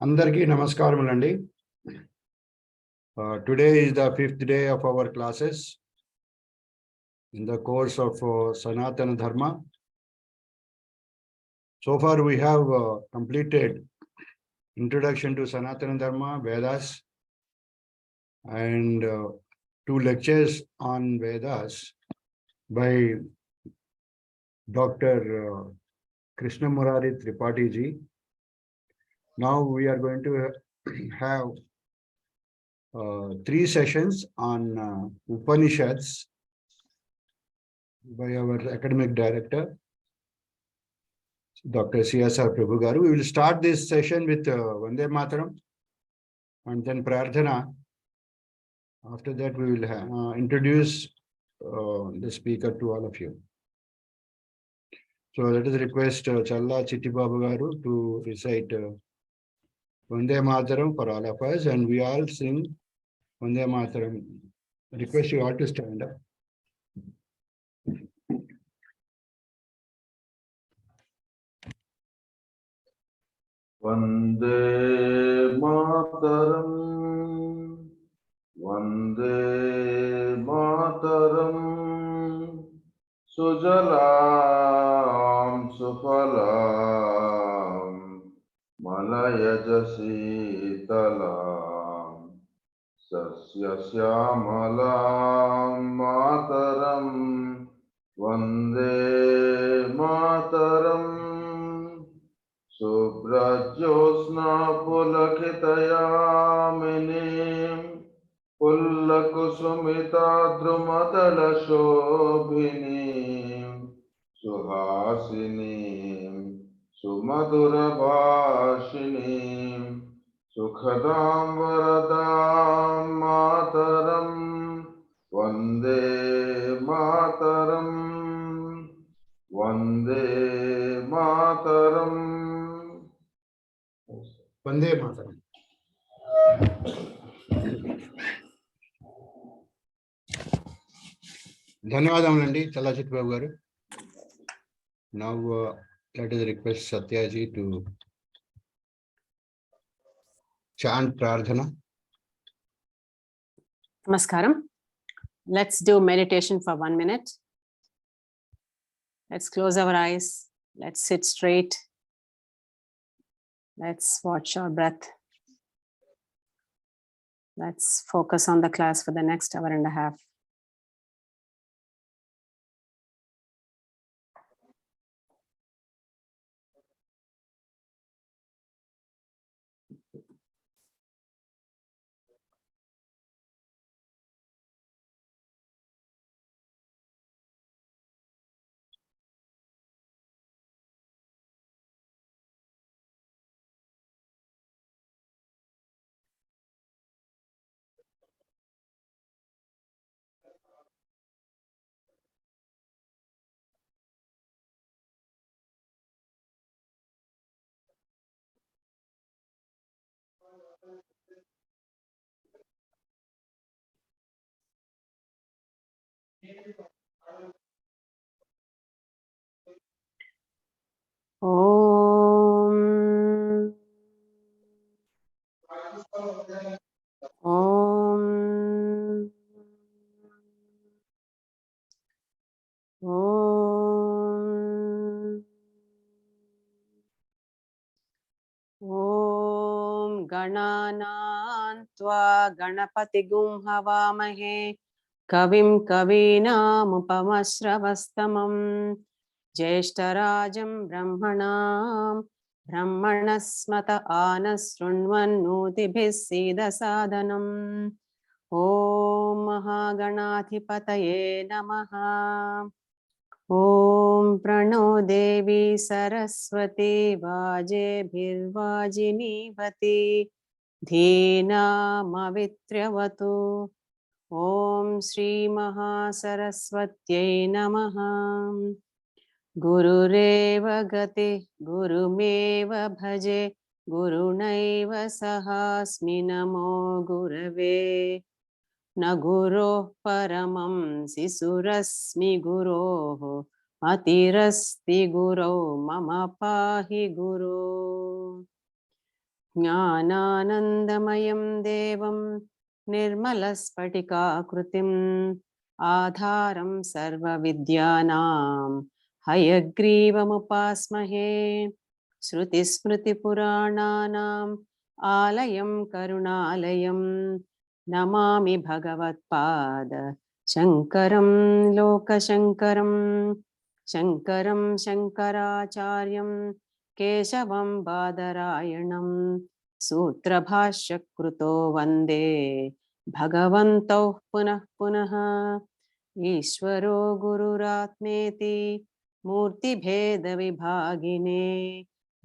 Andarki namaskaramulandi. Today is the 5th day of our classes in the course of Sanatana Dharma. So far we have completed Introduction to Sanatana Dharma, Vedas, and 2 lectures on Vedas by Dr. Krishna Murari Tripathi ji. Now we are going to have 3 sessions on Upanishads by our academic director, Dr. CSR Prabhu garu. We will start this session with Vande Mataram and then Prarthana. After that, we will introduce the speaker to all of you. So let us request Challa Chitti Babu garu to recite Vande Mataram for all of us, and we all sing Vande Mataram. I request you all to stand up. Vande Mataram, Vande Mataram, Sujalam Sufalam, Malayajasitalam, Sasyashyamalam Mataram, Vande Mataram. Subrajosna pulakitayaminim pullakusumita drumadala shobhinim suhasinim sumadurabhashinim sukhadam varadam mataram Vande Mataram Vande Mataram Vande Mataram. ధన్యవాదములండి చల్లా చిట్టిబాబు గారు. Now let us request Satyaji to chant Prarthana. Namaskaram. Let's do meditation for 1 minute. Let's close our eyes. Let's sit straight. Let's watch our breath. Let's focus on the class for the next hour and a half. Om. Om. Om. Om Gananam Tva Ganapatigum Havamahe Kavim Kavinam Upamasravastamam Jeshtarajam Brahmanam Brahmanasmata Anasrunvannotibhis Siddha Sadhanam. Om Mahaganathipataye Namaha. Om Prano Devi Saraswati Vajebhirvajinivati Dhina Mavitriyavatu. Om Shri Mahasaraswatyai Namaha. Gurureva Gati Gurumeva Bhaje Gurunaiva Sahasmi Namo Gurave. Na guru paramam sisurasmi guru matirasti guru mama pahi guru. ज्ञानानन्दमयं देवं निर्मलस्फटिकाकृतिम् आधारं सर्वविद्यानां हयग्रीवमुपास्महे श्रुतिस्मृतिपुराणानाम् आलयं करुणालयं नमामि भगवत्पाद शङ्करं लोकशङ्करं शङ्करं शङ्कराचार्यं केशवं बादरायणं सूत्रभाष्यकृतो वन्दे भगवन्तौ पुनः पुनः ईश्वरो गुरुरात्मेति मूर्तिभेदविभागिने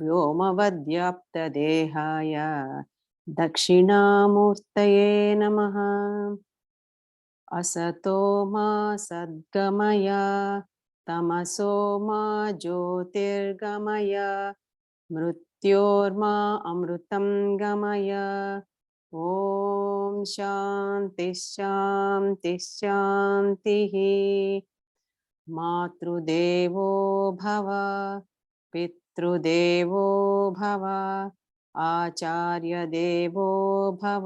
व्योमवद्व्याप्तदेहाय दक्षिणामूर्तये नमः असतो मा सद्गमय तमसो मा ज्योतिर्गमय मृत्योर्मा अमृतं गमय ॐ शान्ति शान्ति शान्तिः मातृदेवो भव पितृदेवो भव आचार्यदेवो भव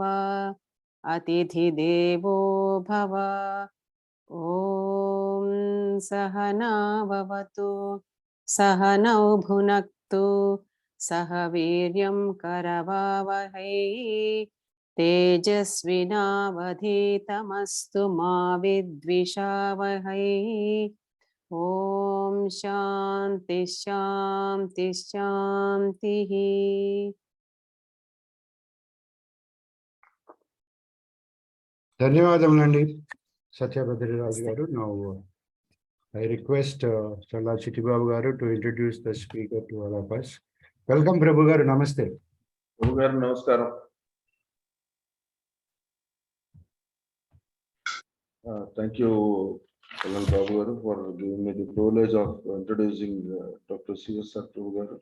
अतिथिदेवो भव ॐ सहना भवतु सहनौ भुनक्तु सह वीर्यं करवावहै तेजस्विनावधीतमस्तु मा विद्विषावहै ॐ शान्ति शान्ति शान्तिः ధన్యవాదములండి సత్యభద్రరాజు గారు. Now I request Challa Chittibabu garu to introduce the speaker to all of us. Welcome Prabhu garu. Namaste. Prabhu garu, namaskaram. Thank you, Prabhu garu, for giving me the privilege of introducing Dr. CSR Prabhu garu.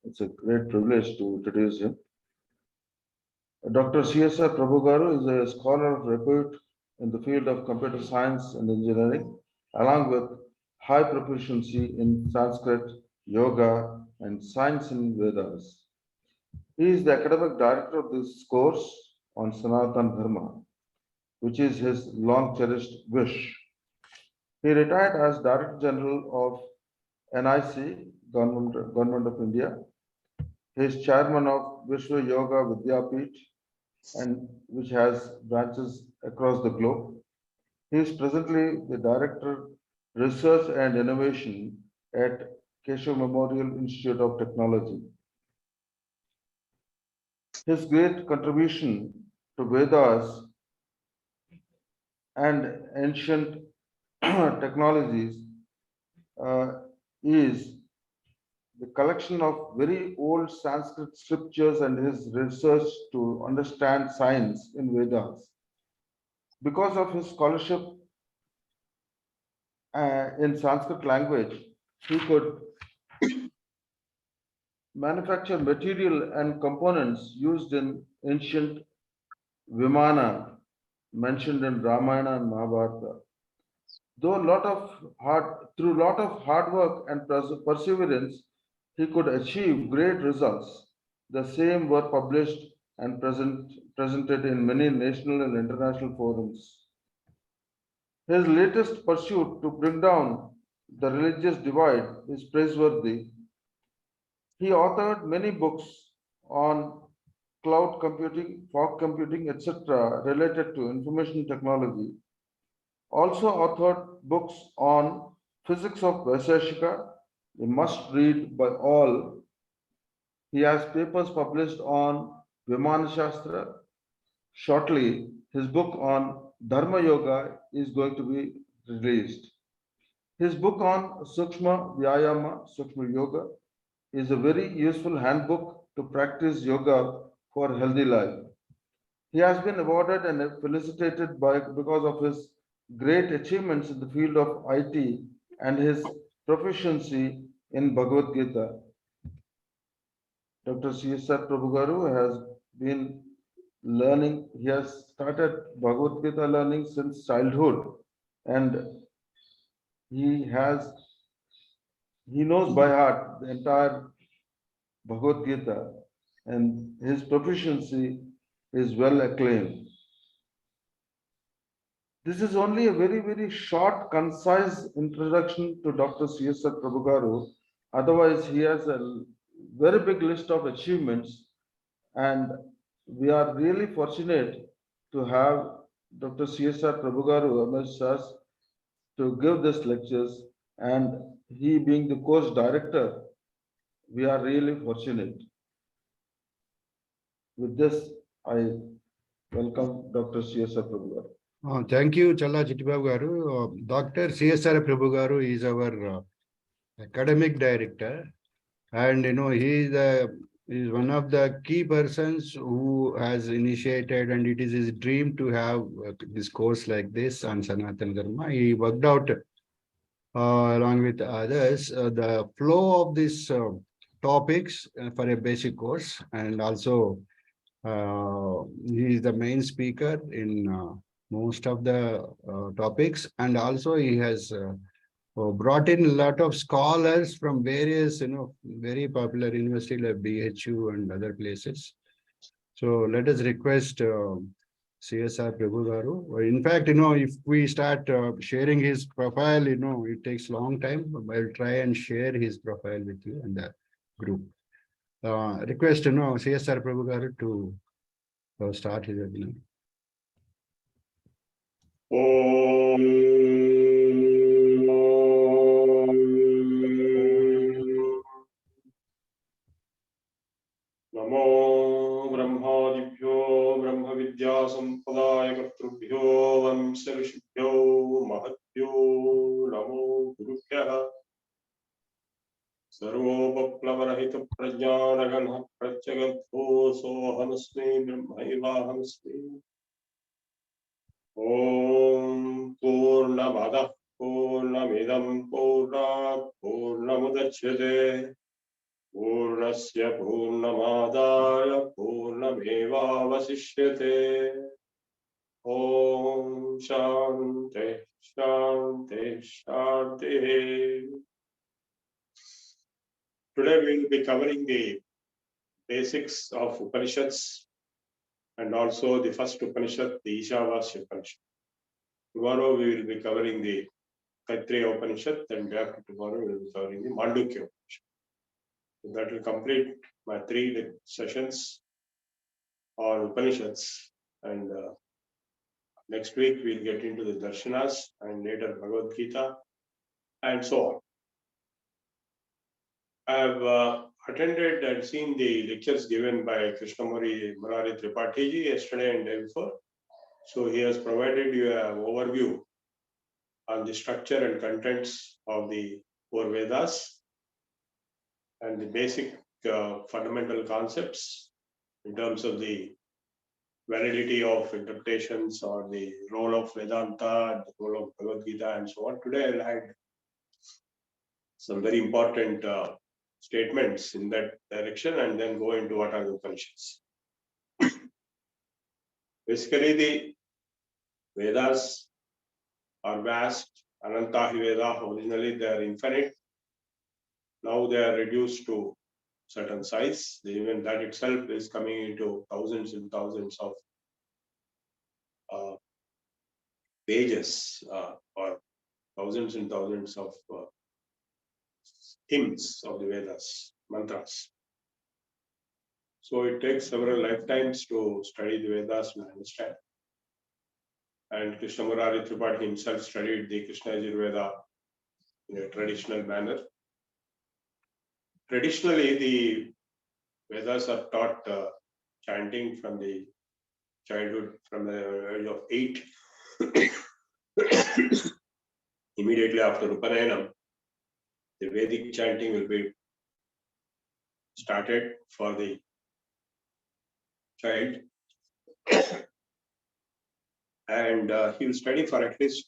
It's a great privilege to introduce him. Dr. CSR Prabhu garu is a scholar of repute in the field of computer science and engineering, along with high proficiency in Sanskrit, yoga, and science in Vedas. He is the academic director of this course on Sanatana Dharma, which is his long-cherished wish. He retired as Director General of NIC, Government of India. He is chairman of Vishwa Yoga Vidyapith, and which has branches across the globe. He is presently the Director, Research and Innovation at Keshav Memorial Institute of Technology. His great contribution to Vedas and ancient technologies is the collection of very old Sanskrit scriptures and his research to understand science in Vedas. Because of his scholarship in Sanskrit language, he could manufacture material and components used in ancient Vimana mentioned in Ramayana and Mahabharata. Through a lot of hard work and perseverance, he could achieve great results. The same were published and presented in many national and international forums. His latest pursuit to bring down the religious divide is praiseworthy. He authored many books on cloud computing, fog computing, etc. related to information technology. Also authored books on physics of Vaisheshika, a must-read by all. He has papers published on Vimana Shastra. Shortly, his book on Dharma Yoga is going to be released. His book on Sukshma Vyayama, Sukshma Yoga, is a very useful handbook to practice yoga for a healthy life. He has been awarded and felicitated because of his great achievements in the field of IT and his proficiency in Bhagavad Gita. Dr. CSR Prabhu garu has been learning, he has started Bhagavad Gita learning since childhood, and he knows by heart the entire Bhagavad Gita. and his proficiency is well acclaimed. This is only a very, very short, concise introduction to Dr. CSR Prabhu Garu. Otherwise, he has a very big list of achievements, and we are really fortunate to have Dr. CSR Prabhu Garu amongst us to give these lectures, and he being the course director, we are really fortunate. With this, I welcome Dr. CSR Prabhu Garu. Thank you, Challa Chittibabu Garu. Dr. CSR Prabhu Garu is our academic director, and he is one of the key persons who has initiated, and it is his dream to have this course like this on Sanatana Dharma. He worked out along with others the flow of these topics for a basic course, and also he is the main speaker in most of the topics, and also he has brought in a lot of scholars from various, very popular universities like BHU and other places. So let us request CSR Prabhu Garu. In fact, if we start sharing his profile, it takes long time. I'll try and share his profile with you and the group. Request, CSR Prabhu Garu to start his webinar. नमो ब्रह्मादिभ्यो ब्रह्म विद्या संपदाय कर्तृभ्यो वंश ऋषिभ्यो महद्भ्यो नमो गुरुभ्यः सर्वोपप्लवरहित प्रज्ञानघन प्रत्यगद्धो सोऽहमस्मि ब्रह्मैवाहमस्मि ॐ पूर्णमदः पूर्णमिदं पूर्णात् पूर्णमुदच्यते पूर्णस्य पूर्णमादाय पूर्णमेवावशिष्यते ॐ शान्ति शान्ति शान्तिः. Today we will be covering the basics of Upanishads and also the first Upanishad, the Ishavasya Upanishad. Tomorrow we will be covering the Taittiriya Upanishad, and day after tomorrow we will be covering the Mandukya Upanishad. So that will complete my 3 sessions on Upanishads, and next week we'll get into the Darshanas and later Bhagavad Gita and so on. I have attended and seen the lectures given by Krishnamurari Tripathi yesterday and day before. So he has provided you an overview on the structure and contents of the 4 Vedas and the basic fundamental concepts in terms of the validity of interpretations or the role of Vedanta, the role of Bhagavad Gita and so on. Today I'll add some very important statements in that direction and then go into what are the Upanishads. Basically, the Vedas are vast. Anantahi Veda, originally they are infinite. Now they are reduced to certain size. Even that itself is coming into thousands and thousands of pages or thousands and thousands of hymns of the Vedas, mantras. So it takes several lifetimes to study the Vedas and understand. And Krishnamurari Tripathi himself studied the Krishna Yajurveda in a traditional manner. Traditionally, the Vedas are taught chanting from the childhood, from the age of 8. Immediately after Upanayana, the Vedic chanting will be started for the child, and he will study for at least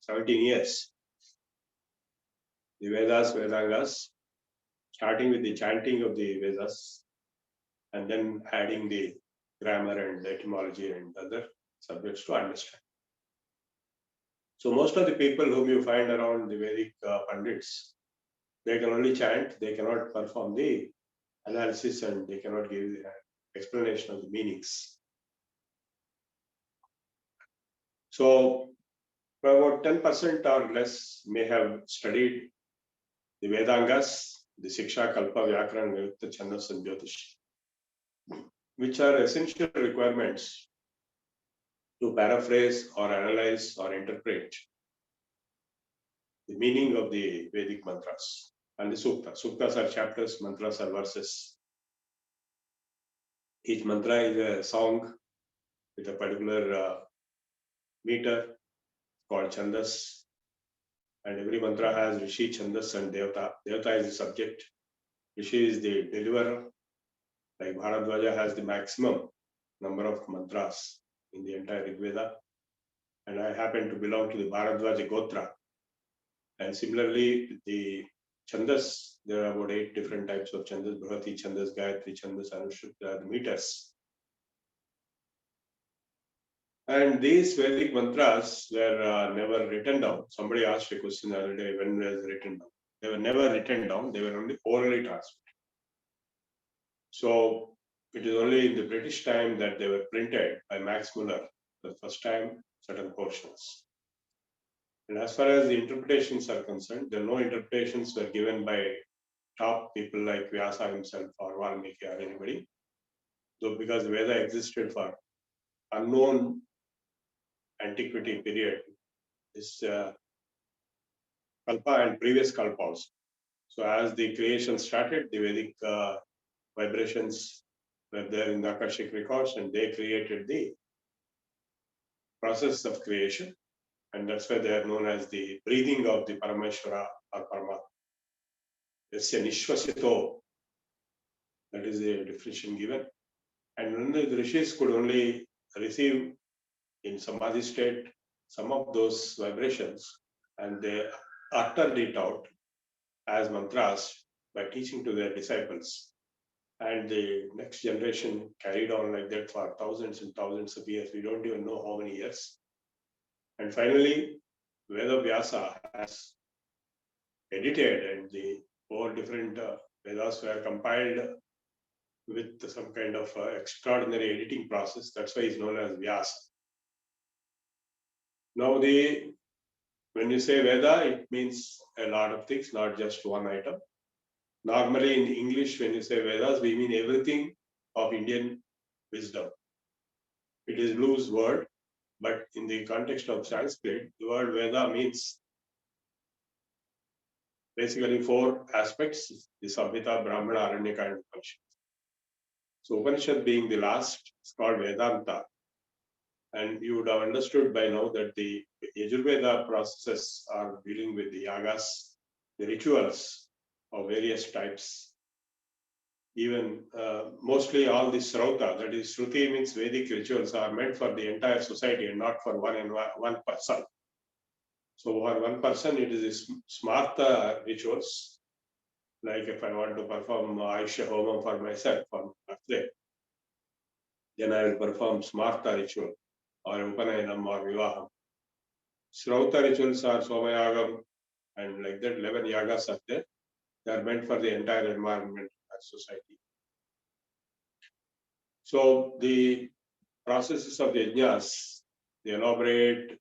17 years. The Vedas, Vedangas, starting with the chanting of the Vedas, and then adding the grammar and etymology and other subjects to understand. So most of the people whom you find around the Vedic Pandits, they can only chant, they cannot perform the analysis and they cannot give the explanation of the meanings. So about 10% or less may have studied the Vedangas, the Siksha, Kalpa, Vyakaran, Nivritta, Chandas and Jyotish, which are essential requirements to paraphrase or analyze or interpret the meaning of the Vedic mantras and the Sukta. Suktas are chapters, mantras are verses. Each mantra is a song with a particular meter called Chandas. And every mantra has Rishi, Chandas and Devata. Devata is the subject. Rishi is the deliverer. Like Bharadwaja has the maximum number of mantras in the entire Rig Veda. And I happen to belong to the Bharadwaja Gotra. And similarly, the Chandas, there are about 8 different types of Chandas, Bhrahati Chandas, Gayatri Chandas, Anushruta, the meters. And these Vedic mantras were never written down. Somebody asked a question the other day, when was written down? They were never written down, they were only orally transmitted. So it is only in the British time that they were printed by Max Muller, the first time, certain portions. And as far as the interpretations are concerned, there are no interpretations were given by top people like Vyasa himself or Valmiki or anybody. So because the Veda existed for unknown antiquity period, this Kalpa and previous Kalpa also. So as the creation started, the Vedic vibrations were there in the Akashic records and they created the process of creation. And that's why they are known as the breathing of the Parameshwara or Paramatma. Yasya Nishvasito, that is the definition given. And when the rishis could only receive in Samadhi state some of those vibrations and they uttered it out as mantras by teaching to their disciples. And the next generation carried on like that for thousands and thousands of years. We don't even know how many years. And finally, Veda Vyasa has edited and the 4 different Vedas were compiled with some kind of extraordinary editing process. That's why it's known as Vyasa. Now, when you say Veda, it means a lot of things, not just one item. Normally in English, when you say Vedas, we mean everything of Indian wisdom. It is loose word, but in the context of Sanskrit, the word Veda means basically 4 aspects, the Samhita, Brahmana, Aranyaka and Upanishad. So Upanishad being the last, it's called Vedanta. And you would have understood by now that the Yajurveda processes are dealing with the yagas, the rituals of various types. Even mostly all the Srauta, that is Shruti means Vedic rituals, are meant for the entire society and not for one person. So for one person, it is smarta rituals. Like if I want to perform Aisha Homam for myself on birthday, then I will perform smarta ritual or Upanayanam or Vivaham. Srauta rituals are Somayagam and like that 11 yagas are there. They are meant for the entire environment and society. So the processes of the yajnas, they elaborate.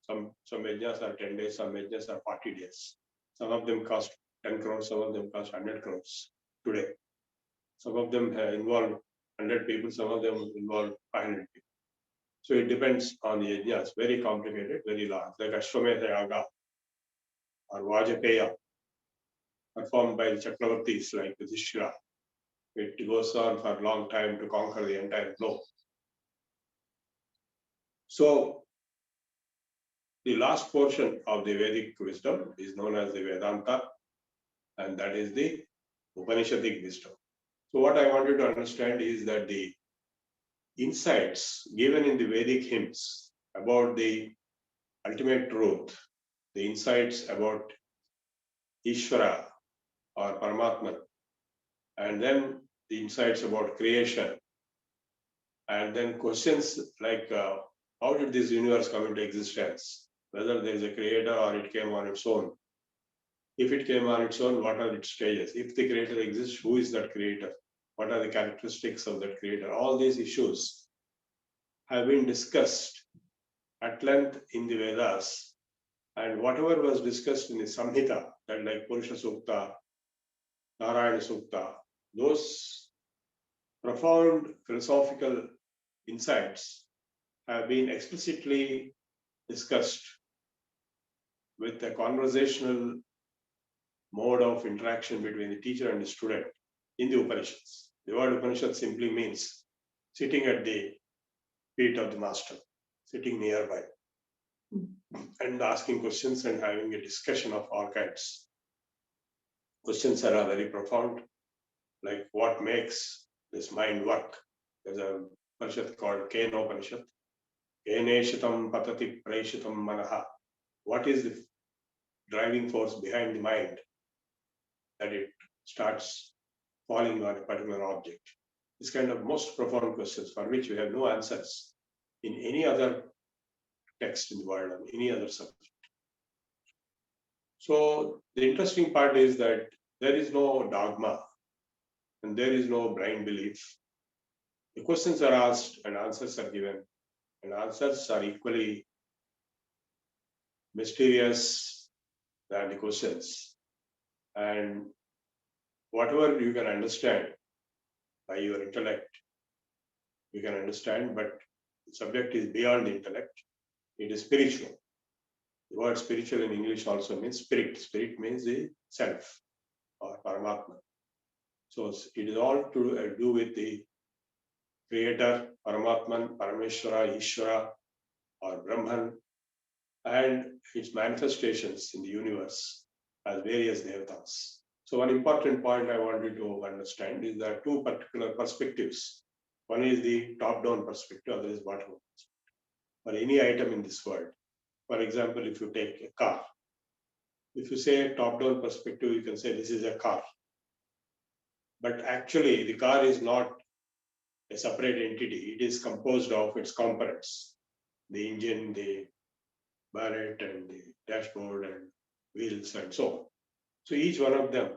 Some yajnas are 10 days, some yajnas are 40 days. Some of them cost 10 crores, some of them cost 100 crores today. Some of them involve 100 people, some of them involve 500 people. So it depends on the yajnas, very complicated, very large, like Ashwamedha Yaga or Vajapeya, performed by the Chakravartis like Yudhishthira. It goes on for a long time to conquer the entire globe. So the last portion of the Vedic wisdom is known as the Vedanta, and that is the Upanishadic wisdom. So what I wanted to understand is that the insights given in the Vedic hymns about the ultimate truth, the insights about Ishvara or Paramatman, and then the insights about creation, and then questions like how did this universe come into existence, whether there is a creator or it came on its own. If it came on its own, what are its stages? If the creator exists, who is that creator? What are the characteristics of that creator? All these issues have been discussed at length in the Vedas, and whatever was discussed in the Samhita, that like Purusha Sukta, Narayana Sukta, those profound philosophical insights have been explicitly discussed with a conversational mode of interaction between the teacher and the student in the Upanishads. The word Upanishad simply means sitting at the feet of the master, sitting nearby, and asking questions and having a discussion of all kinds. Questions that are very profound, like what makes this mind work. There's a Upanishad called Kena Upanishad. Keneshitam patati praishitam manaha. What is the driving force behind the mind that it starts falling on a particular object? This kind of most profound questions for which we have no answers in any other text in the world, on any other subject. So the interesting part is that there is no dogma and there is no blind belief. The questions are asked and answers are given, and answers are equally mysterious than the questions. And whatever you can understand by your intellect, you can understand, but the subject is beyond the intellect. It is spiritual. The word spiritual in English also means spirit. Spirit means the self or Paramatma. So it is all to do with the Creator, Paramatman, Parameshwara, Ishvara, or Brahman, and its manifestations in the universe as various devatas. So one important point I want you to understand is there are two particular perspectives. One is the top-down perspective, other is bottom-up perspective. For any item in this world, for example, if you take a car, if you say top-down perspective, you can say this is a car. But actually, the car is not a separate entity. It is composed of its components, the engine, the bonnet, and the dashboard, and wheels, and so on. So each one of them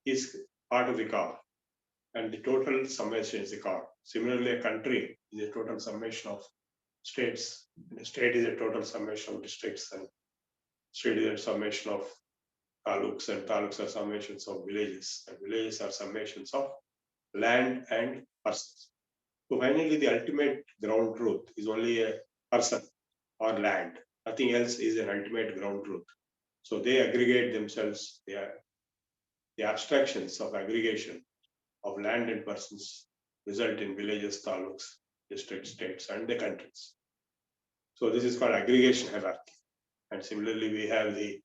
is part of the car, and the total summation is the car. Similarly, a country is a total summation of states, and a state is a total summation of districts, and state is a summation of taluks, and taluks are summations of villages, and villages are summations of land and persons. So finally, the ultimate ground truth is only a person or land. Nothing else is an ultimate ground truth. So they aggregate themselves. They are the abstractions of aggregation of land and persons result in villages, taluks, districts, states, and the countries. So this is called aggregation hierarchy. And similarly, we have the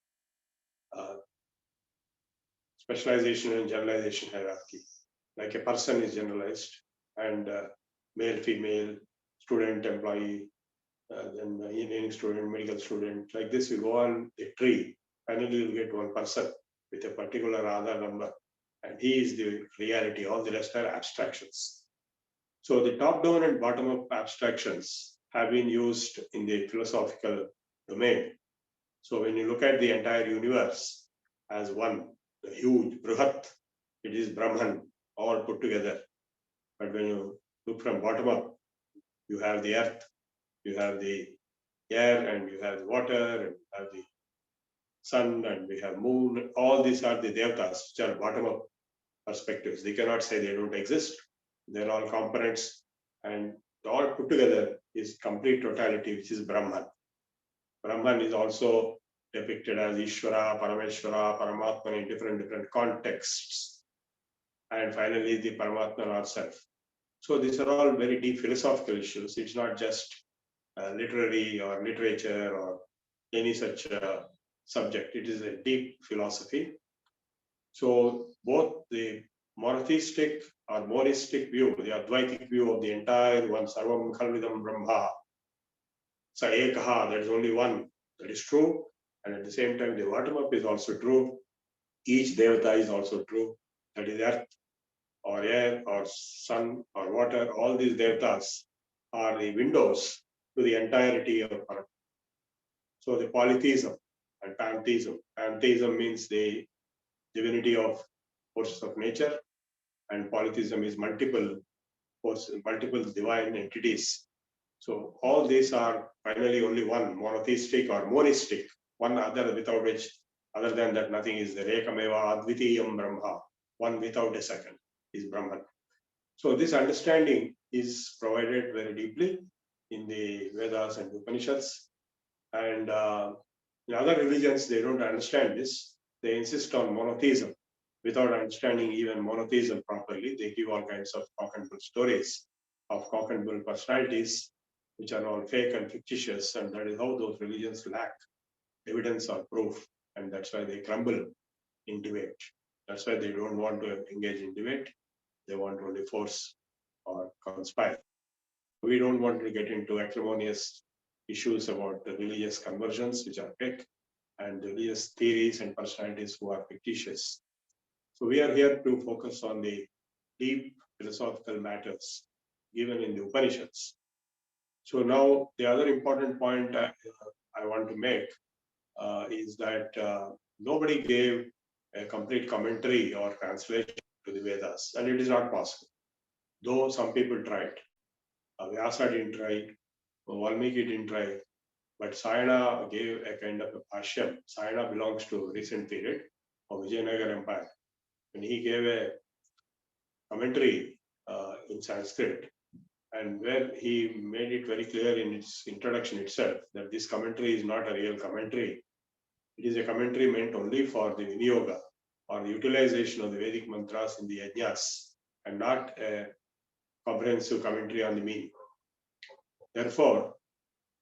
specialization and generalization hierarchy. Like a person is generalized, and male, female, student, employee, then engineering student, medical student. Like this, you go on a tree. Finally, you get one person with a particular Aadhaar number, and he is the reality. All the rest are abstractions. So the top-down and bottom-up abstractions have been used in the philosophical domain. So when you look at the entire universe as one, the huge Brihat, it is Brahman, all put together. But when you look from bottom up, you have the earth, you have the air, and you have the water, and you have the sun, and we have moon. All these are the devatas, which are bottom up perspectives. They cannot say they don't exist. They're all components, and all put together is complete totality, which is Brahman. Brahman is also depicted as Ishvara, Parameshwara, Paramatman in different contexts. And finally, the Paramatman ourself. So these are all very deep philosophical issues. It's not just literary or literature or any such subject. It is a deep philosophy. So both the monotheistic or monistic view, the Advaitic view of the entire one, Sarvam Khalvidam Brahma, Sa Ekaha, there is only one, that is true. And at the same time, the bottom up is also true. Each devata is also true. That is earth or air or sun or water. All these devatas are the windows to the entirety of Paramatma. So the polytheism and pantheism. Pantheism means the divinity of forces of nature, and polytheism is multiple forces, multiple divine entities. So all these are finally only one, monotheistic or monistic, one other without which, other than that, nothing is there. Ekameva advitiyam Brahma, one without a second is Brahman. So this understanding is provided very deeply in the Vedas and Upanishads. And in other religions, they don't understand this. They insist on monotheism without understanding even monotheism properly. They give all kinds of cock and bull stories of cock and bull personalities, which are all fake and fictitious. And that is how those religions lack evidence or proof. And that's why they crumble in debate. That's why they don't want to engage in debate. They want only force or conspire. We don't want to get into acrimonious issues about the religious conversions, which are fake, and religious theories and personalities who are fictitious. So we are here to focus on the deep philosophical matters given in the Upanishads. So now the other important point I want to make is that nobody gave a complete commentary or translation to the Vedas, and it is not possible. Though some people tried. Vyasa didn't try, Valmiki didn't try, but Sayana gave a kind of a bhashyam. Sayana belongs to recent period of Vijayanagar Empire. And he gave a commentary in Sanskrit, and where he made it very clear in its introduction itself that this commentary is not a real commentary. It is a commentary meant only for the Vinyoga or the utilization of the Vedic mantras in the yajnas, and not a comprehensive commentary on the meaning. Therefore,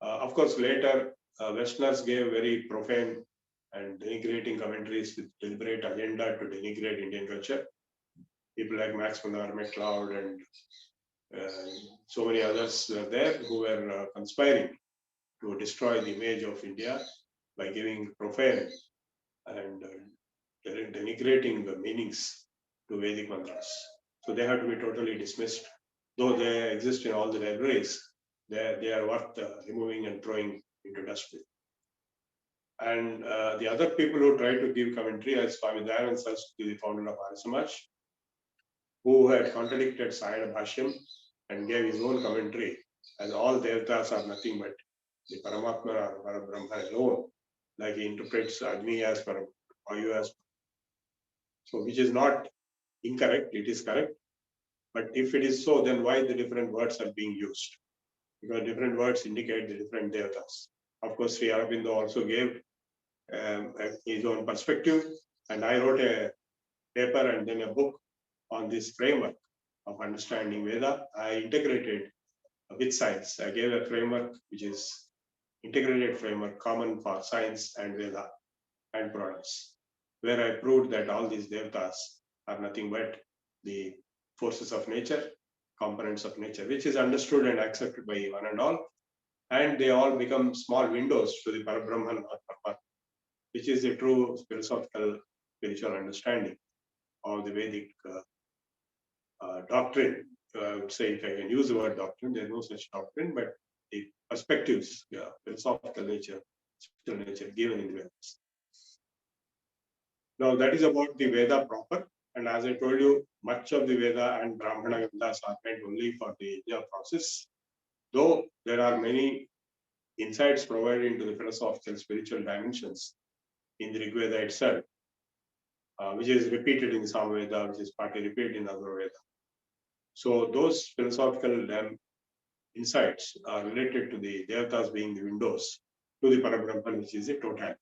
of course, later Westerners gave very profane and denigrating commentaries with deliberate agenda to denigrate Indian culture. People like Max Muller, MacLeod, and so many others were there who were conspiring to destroy the image of India by giving profane and denigrating the meanings to Vedic mantras. So they have to be totally dismissed. Though they exist in all the libraries, they are worth removing and throwing into dustbin. And the other people who tried to give commentary, as Swami Dayananda Saraswati, the founder of Arya Samaj, who had contradicted Sayana Bhashyam and gave his own commentary, as all devatas are nothing but the Paramatma or Parabrahma alone, like he interprets Agni as Param, Vayu as. So, which is not incorrect, it is correct. But if it is so, then why the different words are being used? Because different words indicate the different devatas. Of course, Sri Aurobindo also gave his own perspective, and I wrote a paper and then a book on this framework of understanding Veda. I integrated with science. I gave a framework which is integrated framework common for science and Veda and products, where I proved that all these devatas are nothing but the forces of nature, components of nature, which is understood and accepted by one and all. And they all become small windows to the Parabrahman or Paramatma, which is the true philosophical, spiritual understanding of the Vedic doctrine. I would say, if I can use the word doctrine, there is no such doctrine, but the perspectives, philosophical nature, spiritual nature given in the Vedas. Now, that is about the Veda proper. And as I told you, much of the Veda and Brahmana Vedas are meant only for the yajna process. Though there are many insights provided into the philosophical spiritual dimensions in the Rig Veda itself, which is repeated in Samveda, which is partly repeated in Atharva Veda. So those philosophical insights are related to the devatas being the windows to the Parabrahman, which is the totality.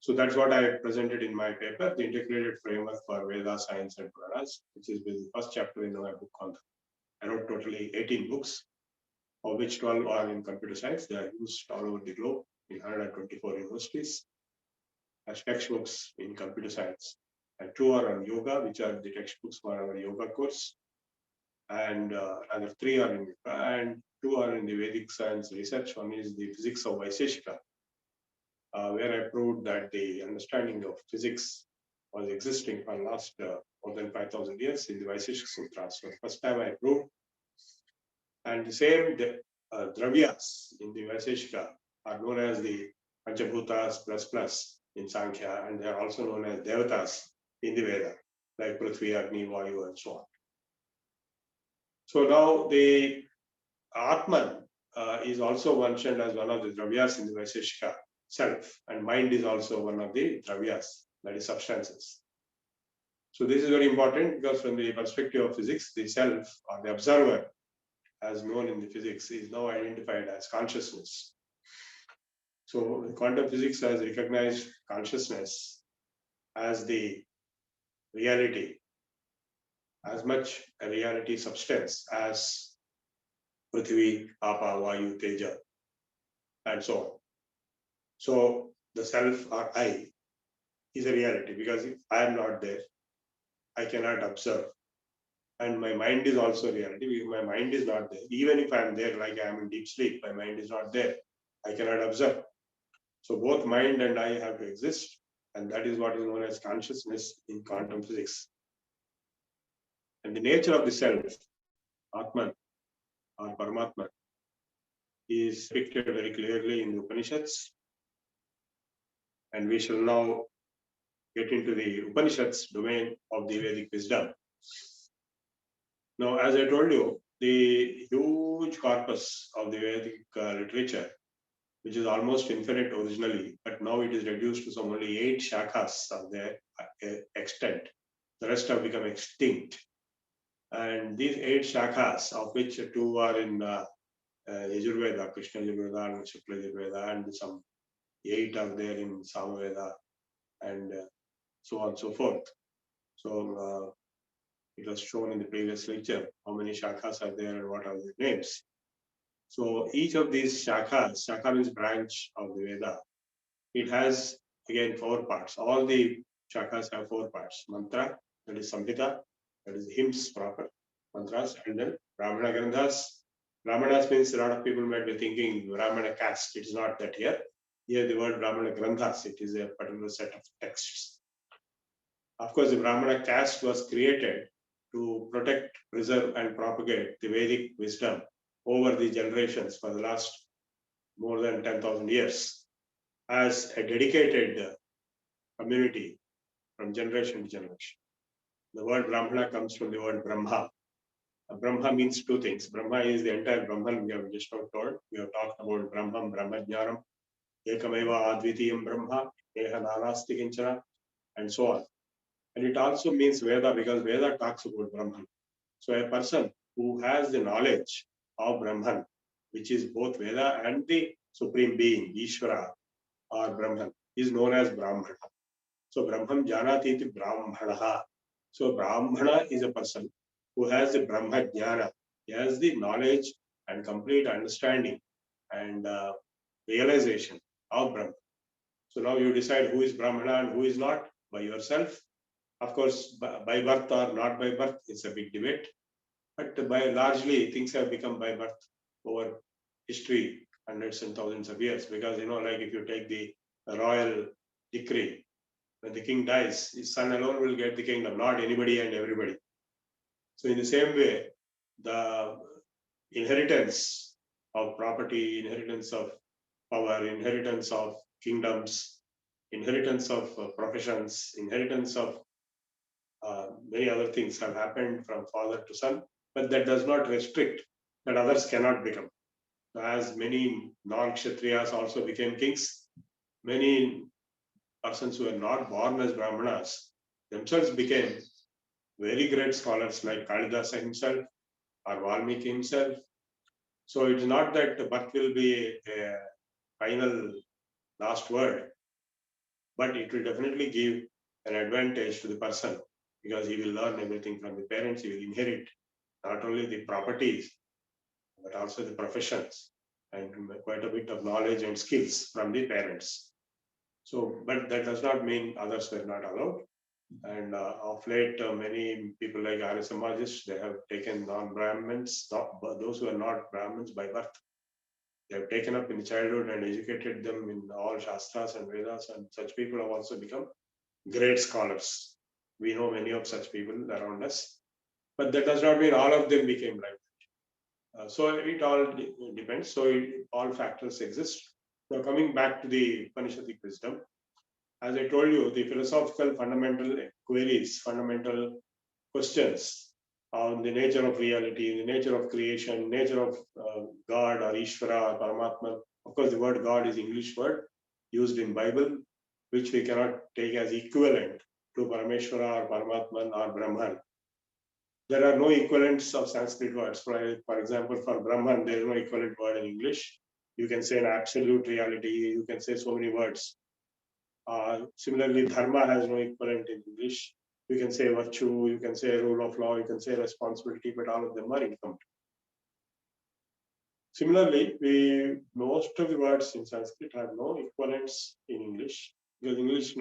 So that's what I presented in my paper, the integrated framework for Veda, science, and Puranas, which is the first chapter in my book on that. I wrote totally 18 books, of which 12 are in computer science. They are used all over the globe in 124 universities as textbooks in computer science. And 2 are on yoga, which are the textbooks for our yoga course. And other 3 are in, and 2 are in the Vedic science research. One is the physics of Vaiseshika, where I proved that the understanding of physics was existing for the last more than 5,000 years in the Vaiseshika Sutras. So the first time I proved. And the same dravyas in the Vaiseshika are known as the Panchabhutas plus in Sankhya, and they are also known as Devatas in the Veda, like Prithvi, Agni, Vayu, and so on. So now the Atman is also mentioned as one of the dravyas in the Vaisheshika self, and mind is also one of the dravyas, that is substances. So this is very important because from the perspective of physics, the self or the observer, as known in the physics, is now identified as consciousness. So quantum physics has recognized consciousness as the reality, as much a reality substance as Prithvi, Apa, Vayu, Teja, and so on. So the self or I is a reality because if I am not there, I cannot observe. And my mind is also reality because my mind is not there. Even if I am there, like I am in deep sleep, my mind is not there. I cannot observe. So both mind and I have to exist. And that is what is known as consciousness in quantum physics. And the nature of the self, Atman or Paramatma, is depicted very clearly in the Upanishads. And we shall now get into the Upanishads domain of the Vedic wisdom. Now, as I told you, the huge corpus of the Vedic literature, which is almost infinite originally, but now it is reduced to some only 8 shakhas of their extent. The rest have become extinct. And these 8 shakhas, of which 2 are in Yajurveda, Krishna Yajurveda and Shukla Yajurveda, and some 8 are there in Samaveda, and so on and so forth. So it was shown in the previous lecture how many shakhas are there and what are their names. So each of these shakhas, shakha means branch of the Veda, it has again 4 parts. All the shakhas have 4 parts. Mantra, that is Samhita, that is hymns proper, mantras, and then Brahmana Granthas. Brahmanas means a lot of people might be thinking Brahmana caste. It is not that here. Here the word Brahmana Granthas, it is a particular set of texts. Of course, the Brahmana caste was created to protect, preserve, and propagate the Vedic wisdom over the generations for the last more than 10,000 years as a dedicated community from generation to generation. The word Brahmana comes from the word Brahma. Brahma means 2 things. Brahma is the entire Brahman we have just now told. We have talked about Brahman, Brahmajnanam, Ekameva Advitiyam Brahma, Eha Nanasti Kinchana, and so on. And it also means Veda because Veda talks about Brahman. So a person who has the knowledge of Brahman, which is both Veda and the Supreme Being, Ishvara or Brahman, is known as Brahmana. So Brahman Janati iti Brahmana. So Brahmana is a person who has the Brahma Jnana. He has the knowledge and complete understanding and realization of Brahman. So now you decide who is Brahmana and who is not by yourself. Of course, by birth or not by birth, it's a big debate. But by largely, things have become by birth over history, hundreds and thousands of years. Because, like if you take the royal decree, when the king dies, his son alone will get the kingdom, not anybody and everybody. So in the same way, the inheritance of property, inheritance of power, inheritance of kingdoms, inheritance of professions, inheritance of many other things have happened from father to son, but that does not restrict that others cannot become. As many non-kshatriyas also became kings, many persons who were not born as Brahmanas themselves became very great scholars like Kalidasa himself or Valmiki himself. So it is not that birth will be a final last word, but it will definitely give an advantage to the person because he will learn everything from the parents. He will inherit not only the properties, but also the professions and quite a bit of knowledge and skills from the parents. So, but that does not mean others were not allowed. And of late, many people like Arya Samajists, they have taken non-Brahmins, those who are not Brahmins by birth. They have taken up in childhood and educated them in all Shastras and Vedas, and such people have also become great scholars. We know many of such people around us, but that does not mean all of them became like that. So it all depends. So all factors exist. Now coming back to the Upanishadic wisdom, as I told you, the philosophical fundamental queries, fundamental questions on the nature of reality, the nature of creation, nature of God or Ishvara or Paramatma. Of course, the word God is English word used in Bible, which we cannot take as equivalent to Parameshwara or Paramatman or Brahman. There are no equivalents of Sanskrit words. For example, for Brahman, there is no equivalent word in English. You can say an absolute reality. You can say so many words. Similarly, dharma has no equivalent in English. You can say virtue, you can say rule of law, you can say responsibility, but all of them are incomplete. Similarly, most of the words in Sanskrit have no equivalents in English, because English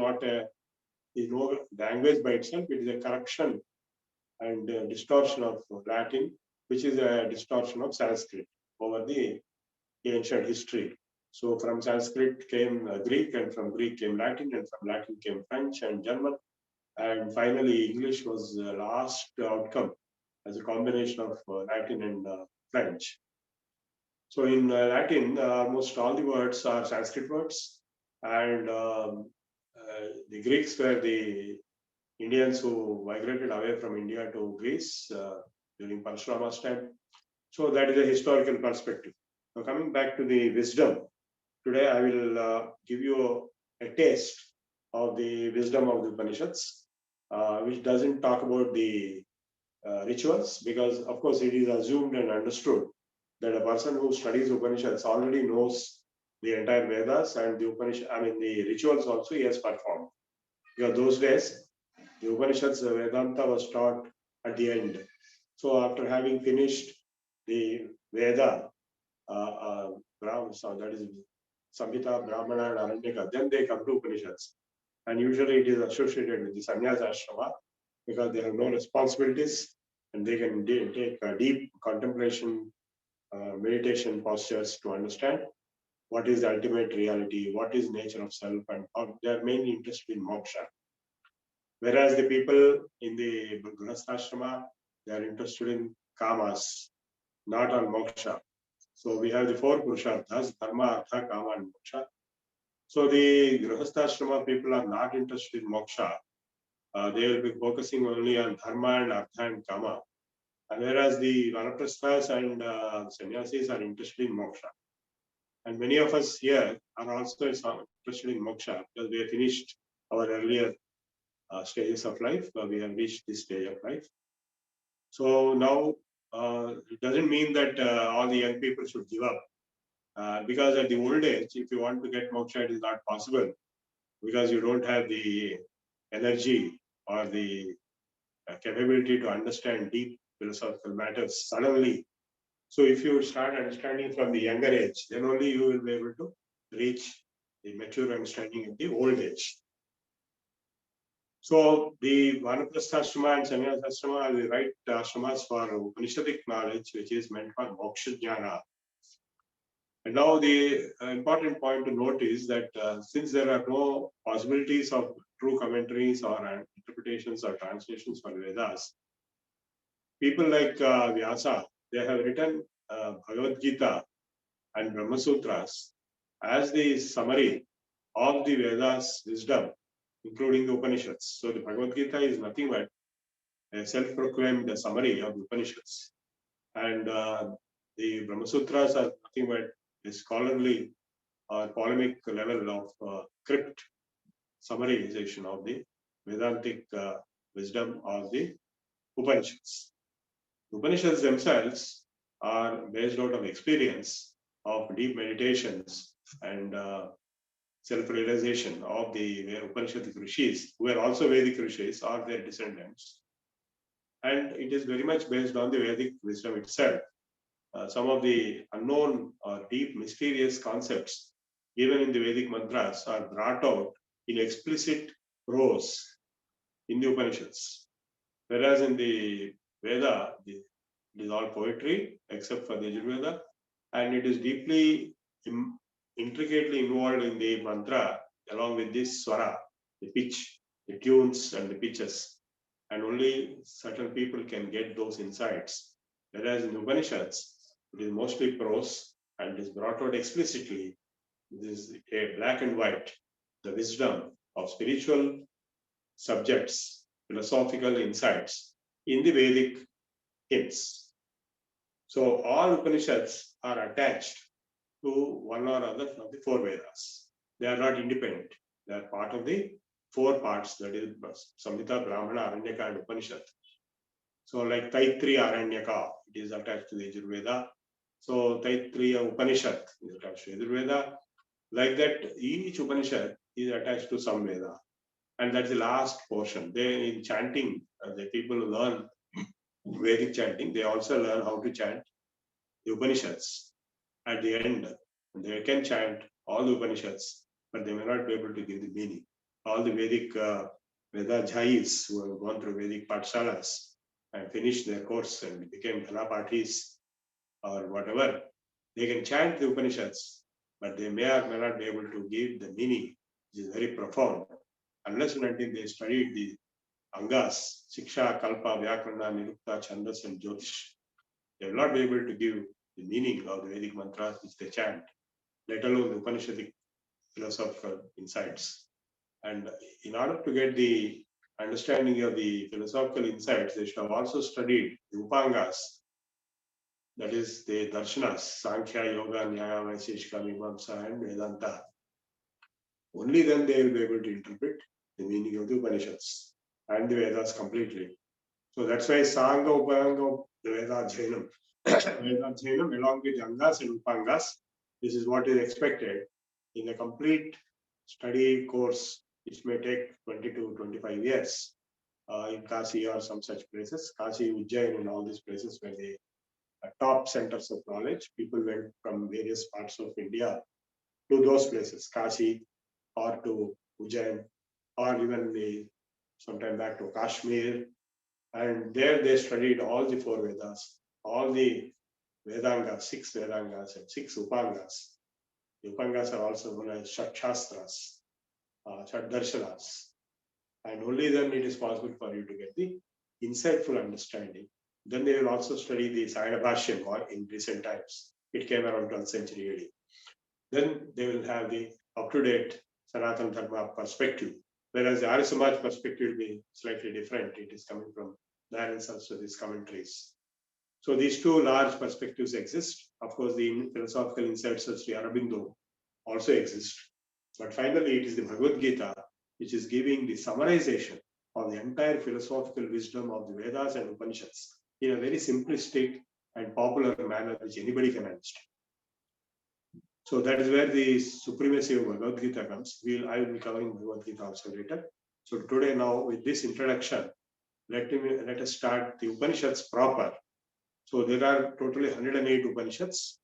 is no language by itself. It is a corruption and distortion of Latin, which is a distortion of Sanskrit over the ancient history. So from Sanskrit came Greek, and from Greek came Latin, and from Latin came French and German. And finally, English was the last outcome as a combination of Latin and French. So in Latin, almost all the words are Sanskrit words, and the Greeks were the Indians who migrated away from India to Greece during Parashurama's time. So that is a historical perspective. Now coming back to the wisdom, today I will give you a taste of the wisdom of the Upanishads, which doesn't talk about the rituals, because of course it is assumed and understood that a person who studies Upanishads already knows the entire Vedas and the the rituals also he has performed. Because those days, the Upanishads, Vedanta was taught at the end. So after having finished the Veda, so that is Samhita, Brahmana, and Aranyaka, then they come to Upanishads. And usually it is associated with the sannyasa ashrama, because they have no responsibilities and they can take a deep contemplation, meditation postures to understand what is the ultimate reality, what is nature of self, and they are mainly interested in moksha. Whereas the people in the Grihastha, they are interested in kamas, not on moksha. So we have the four purusharthas, dharma, artha, kama, and moksha. So the Grihastha people are not interested in moksha. They will be focusing only on dharma and artha and kama. And whereas the vanaprasthas and sannyasis are interested in moksha. And many of us here are also interested in moksha, because we have finished our earlier stages of life. We have reached this stage of life. So now it doesn't mean that all the young people should give up. Because at the old age, if you want to get moksha, it is not possible, because you don't have the energy or the capability to understand deep philosophical matters suddenly. So if you start understanding from the younger age, then only you will be able to reach the mature understanding in the old age. So the Vanaprastha and Sannyasa are the right ashramas for Upanishadic knowledge, which is meant for moksha jnana. And now the important point to note is that since there are no possibilities of true commentaries or interpretations or translations for Vedas, people like Vyasa, they have written Bhagavad Gita and Brahma Sutras as the summary of the Vedas wisdom, including the Upanishads. So the Bhagavad Gita is nothing but a self-proclaimed summary of the Upanishads. And the Brahma Sutras are nothing but a scholarly or polemic level of crypt summarization of the Vedantic wisdom of the Upanishads. Upanishads themselves are based out of experience of deep meditations and self-realization of the Upanishadic rishis, who are also Vedic rishis or their descendants. And it is very much based on the Vedic wisdom itself. Some of the unknown or deep mysterious concepts given in the Vedic mantras are brought out in explicit prose in the Upanishads. Whereas in the Veda, it is all poetry except for the Yajurveda, and it is deeply intricately involved in the mantra along with this swara, the pitch, the tunes and the pitches. And only certain people can get those insights. Whereas in the Upanishads, it is mostly prose and is brought out explicitly This is a black and white, the wisdom of spiritual subjects, philosophical insights in the Vedic hymns. So all Upanishads are attached to one or other of the four Vedas. They are not independent. They are part of the four parts, that is Samhita, Brahmana, Aranyaka, and Upanishad. So like Taittiriya Aranyaka, it is attached to the Yajurveda. So Taittiriya Upanishad is attached to Yajurveda. Like that, each Upanishad is attached to some Veda. And that's the last portion. They in chanting, the people who learn Vedic chanting, they also learn how to chant the Upanishads at the end. They can chant all the Upanishads, but they may not be able to give the meaning. All the Vedic Vedajayis who have gone through Vedic Patshalas and finished their course and became Ghanapatis or whatever, they can chant the Upanishads, but they may or may not be able to give the meaning, which is very profound, unless and until they studied the Angas, Siksha, Kalpa, Vyakarana, Nirukta, Chandas, and Jyotish. They will not be able to give the meaning of the Vedic mantras which they chant, let alone the Upanishadic philosophical insights. And in order to get the understanding of the philosophical insights, they should have also studied the Upangas, that is the Darshanas, Sankhya, Yoga, Nyaya, Vaisheshika, Mimamsa, and Vedanta. Only then they will be able to interpret the meaning of the Upanishads and the Vedas completely. So that's why Sangha Upanga, the Veda Jainam. Veda Jainam along with Angas and Upangas, this is what is expected in a complete study course, which may take 20 to 25 years in Kashi or some such places. Kashi, Ujjain, and all these places where the top centers of knowledge. People went from various parts of India to those places, Kashi or to Ujjain, or even sometime back to Kashmir. And there they studied all the four Vedas, all the Vedangas, 6 Vedangas and 6 Upangas. The Upangas are also known as Shat-shastras, Shat-darshanas. And only then it is possible for you to get the insightful understanding. Then they will also study the Sayana Bhashyam in recent times. It came around 12th century AD. Then they will have the up-to-date Sanatana Dharma perspective, whereas the Arya Samaj perspective will be slightly different. It is coming from there and also these commentaries. So these two large perspectives exist. Of course, the philosophical insights of Sri Aurobindo also exist. But finally, it is the Bhagavad Gita which is giving the summarization of the entire philosophical wisdom of the Vedas and Upanishads in a very simplistic and popular manner which anybody can understand. So that is where the supremacy of Bhagavad Gita comes. I will be covering Bhagavad Gita also later. So today now with this introduction, let us start the Upanishads proper. So there are totally 108 Upanishads.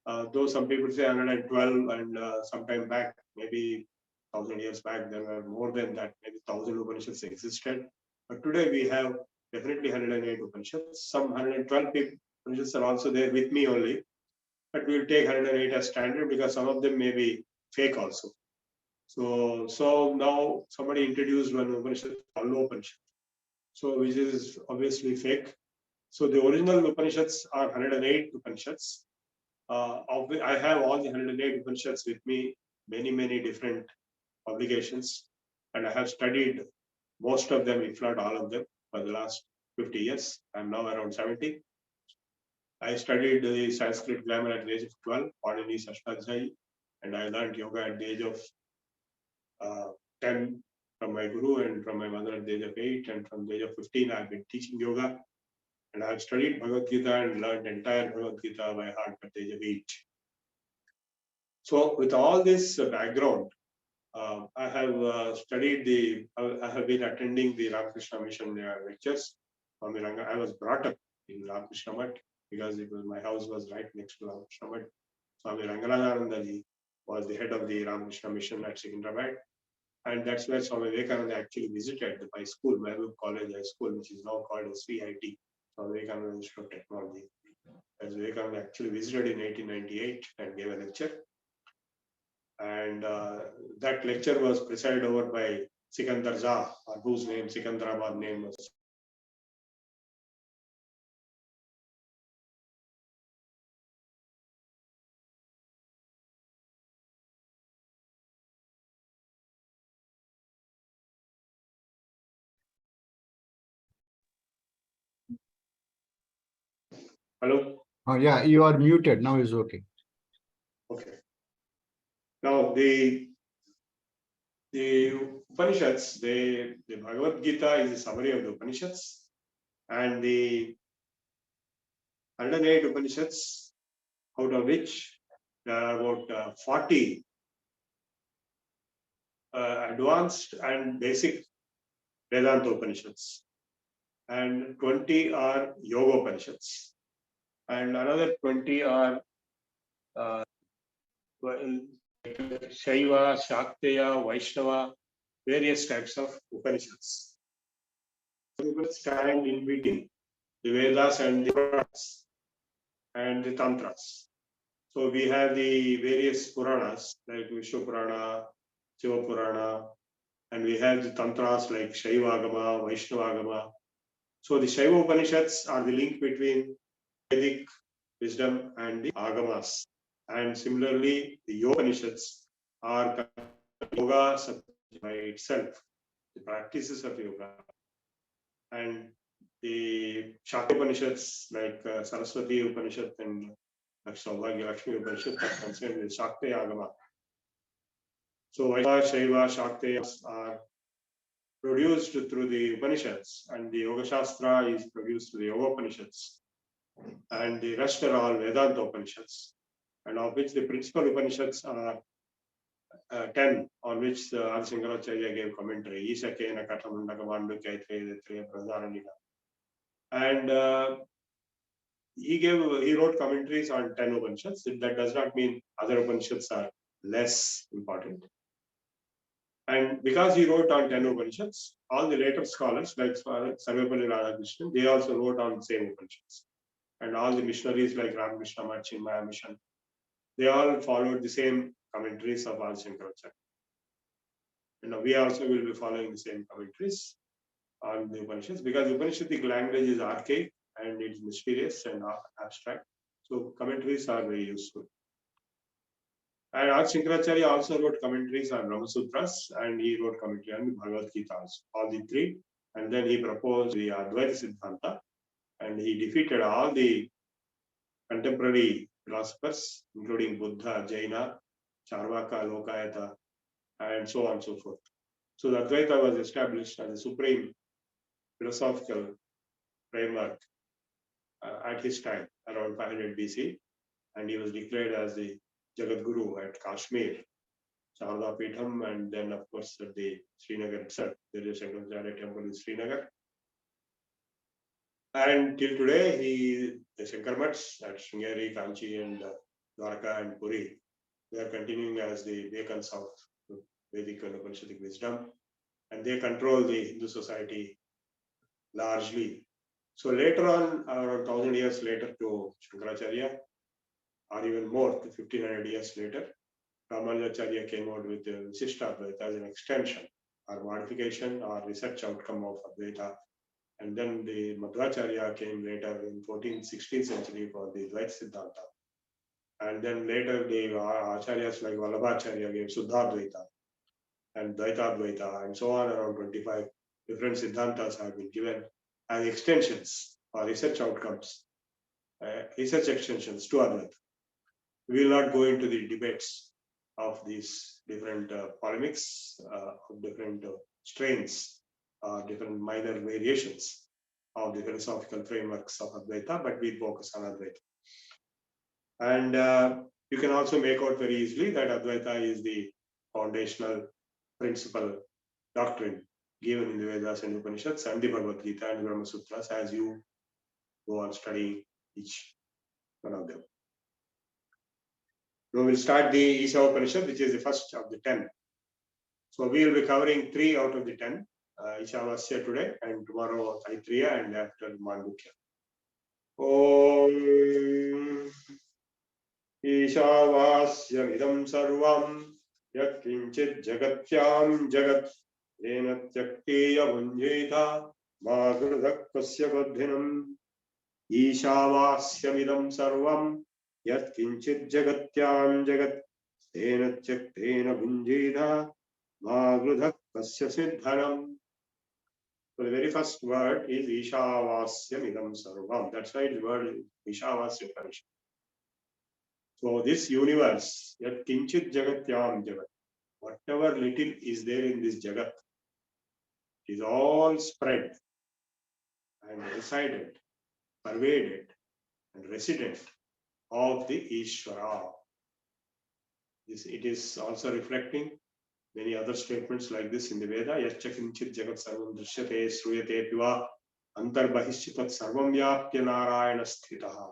Though some people say 112 and sometime back, maybe 1,000 years back, there were more than that, maybe 1,000 Upanishads existed. But today we have definitely 108 Upanishads. Some 112 Upanishads are also there with me only. But we will take 108 as standard because some of them may be fake also. So now somebody introduced one Upanishad, Pallo Upanishad. So which is obviously fake. So the original Upanishads are 108 Upanishads. I have all the 108 Upanishads with me, many different publications, and I have studied most of them, if not all of them, for the last 50 years. I'm now around 70. I studied the Sanskrit grammar at the age of 12, Panini Sashtadhyayi, and I learned yoga at the age of 10 from my guru and from my mother at the age of 8, and from the age of 15, I've been teaching yoga. And I've studied Bhagavad Gita and learned entire Bhagavad Gita by heart at the age of 8. So with all this background, I have I have been attending the Ramakrishna Mission lectures. I was brought up in Ramakrishna Mutt because my house was right next to Ramakrishna Mutt. Swami Ranganathanandaji was the head of the Ramakrishna Mission at Secunderabad. And that's where Swami Vivekananda actually visited my school, Mehboob College High School, which is now called as VIT, Swami Vivekananda Institute of Technology. As Vivekananda actually visited in 1898 and gave a lecture. And that lecture was presided over by Sikandar Jha, whose name, Sikandarabad name was Hello? Oh, yeah, you are muted. Now is okay. Okay. Now the Upanishads, the Bhagavad Gita is a summary of the Upanishads, and the 108 Upanishads, out of which there are about 40 advanced and basic Vedanta Upanishads, and 20 are Yoga Upanishads, and another 20 are Shaiva, Shakteya, Vaishnava, various types of Upanishads. Upanishads stand in between the Vedas and the Puranas and the Tantras. So we have the various Puranas like Vishnu Purana, Shiva Purana, and we have the Tantras like Shaivagama, Vaishnavagama. So the Shaiva Upanishads are the link between Vedic wisdom and the Agamas. And similarly, the Yoga Upanishads are yoga by itself, the practices of yoga. And the Shakti Upanishads like Saraswati Upanishad and Lakshmi Upanishad are concerned with Shakti Agama. So Vaishnava, Shaiva, Shakti are produced through the Upanishads, and the Yoga Shastra is produced through the Yoga Upanishads. And the rest are all Vedanta Upanishads, and of which the principal Upanishads are 10, on which the Adi Shankaracharya gave commentary. Isha Kena Katamandaka Mandukya Triya Pradharaniga. And he wrote commentaries on 10 Upanishads. That does not mean other Upanishads are less important. And because he wrote on 10 Upanishads, all the later scholars like Sarvepalli Radhakrishnan, they also wrote on the same Upanishads. And all the missionaries like Ramakrishna Math, Chinmaya Mission, they all followed the same commentaries of Adi Shankaracharya. And we also will be following the same commentaries on the Upanishads, because the Upanishadic language is archaic and it's mysterious and abstract. So commentaries are very useful. And Adi Shankaracharya also wrote commentaries on Brahma Sutras, and he wrote commentary on the Bhagavad Gita, all the three. And then he proposed the Advaita Siddhanta, and he defeated all the contemporary philosophers, including Buddha, Jaina, Charvaka, Lokayata, and so on and so forth. So the Advaita was established as the supreme philosophical framework at his time, around 500 BC, and he was declared as the Jagat Guru at Kashmir, Sharda Pitham, and then of course at the Srinagar itself. There is a Shankaracharya temple in Srinagar. And till today, the Shankar Mats at Sringeri, Kanchi, and Dwarka and Puri, they are continuing as the beacons of Vedic and Upanishadic wisdom, and they control the Hindu society largely. So later on, around 1000 years later to Shankaracharya, or even more, 1500 years later, Ramanujacharya came out with the Visishta Advaita as an extension or modification or research outcome of Advaita. And then the Madhvacharya came later in 14th, 16th century for the Dvaita Siddhanta. And then later the Acharyas like Vallabhacharya gave Suddhadvaita and Dvaita, and so on. Around 25 different Siddhantas have been given as extensions or research outcomes, research extensions to Advaita. We will not go into the debates of these different polemics, of different strains, different minor variations of the philosophical frameworks of Advaita, but we focus on Advaita. And you can also make out very easily that Advaita is the foundational principal doctrine given in the Vedas and Upanishads and the Bhagavad Gita and the Brahma Sutras as you go on studying each one of them. Now we'll start the Isha Upanishad, which is the first of the 10. So we will be covering 3 out of the 10. Ishavasya today, and tomorrow Taittiriya, and after Mandukya. Om Ishavasya idam sarvam yat kinchit jagatyam jagat enatyaktya bunjeta magradakasya godhinam. Ishavasya idam sarvam yat kinchit jagatyam jagat enatyaktena bunjeta magradakasya siddhanam. So the very first word is Ishavasyam idam sarvam. That's why the word is Ishavasya Upanishad. So this universe, yat kinchit jagatyam jagat, whatever little is there in this jagat, is all spread and resided, pervaded, and resident of the Ishvara. This, it is also reflecting many other statements like this in the Veda. Yascha kinchit jagat sarvam drishyate sruyate piva antarbahishchitat sarvam vyapya narayana sthitaha.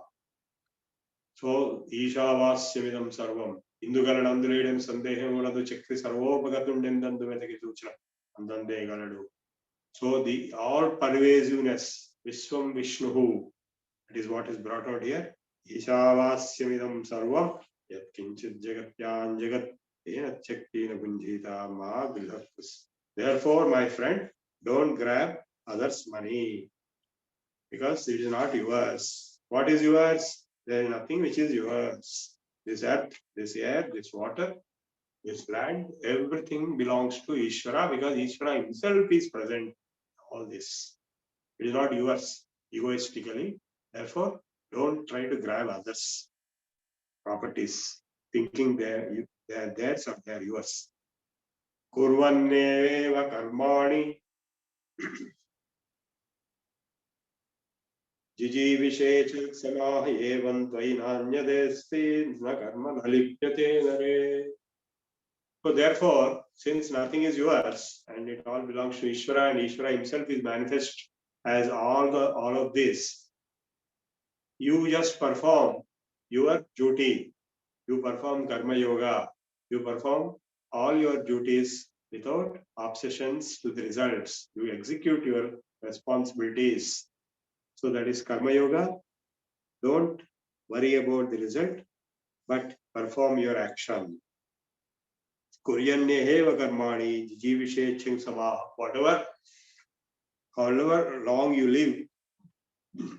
So Ishavasyamidam sarvam. Indugalanandredem sandeham uladu chakri sarvopagatundendandu vedaki suchra andande galadu. So the all pervasiveness, Vishwam Vishnuhu, that is what is brought out here. Ishavasyamidam sarvam yat kinchit jagatyan jagat ena chaktina gunjita ma bilhakus. Therefore, my friend, don't grab others' money because it is not yours. What is yours? There is nothing which is yours. This earth, this air, this water, this land, everything belongs to Ishvara because Ishvara himself is present in all this. It is not yours egoistically. Therefore, don't try to grab others' properties, thinking they are theirs or they are yours. Kurvanneva karmani jijivishe samah evam tvainanyadesti na karma nalipyate nare. So therefore, since nothing is yours and it all belongs to Ishvara and Ishvara himself is manifest as all of this, you just perform your duty. You perform karma yoga. You perform all your duties without obsessions to the results. You execute your responsibilities. So that is karma yoga. Don't worry about the result, but perform your action. Kuryanneheva karmani jivishe ching sama. However long you live,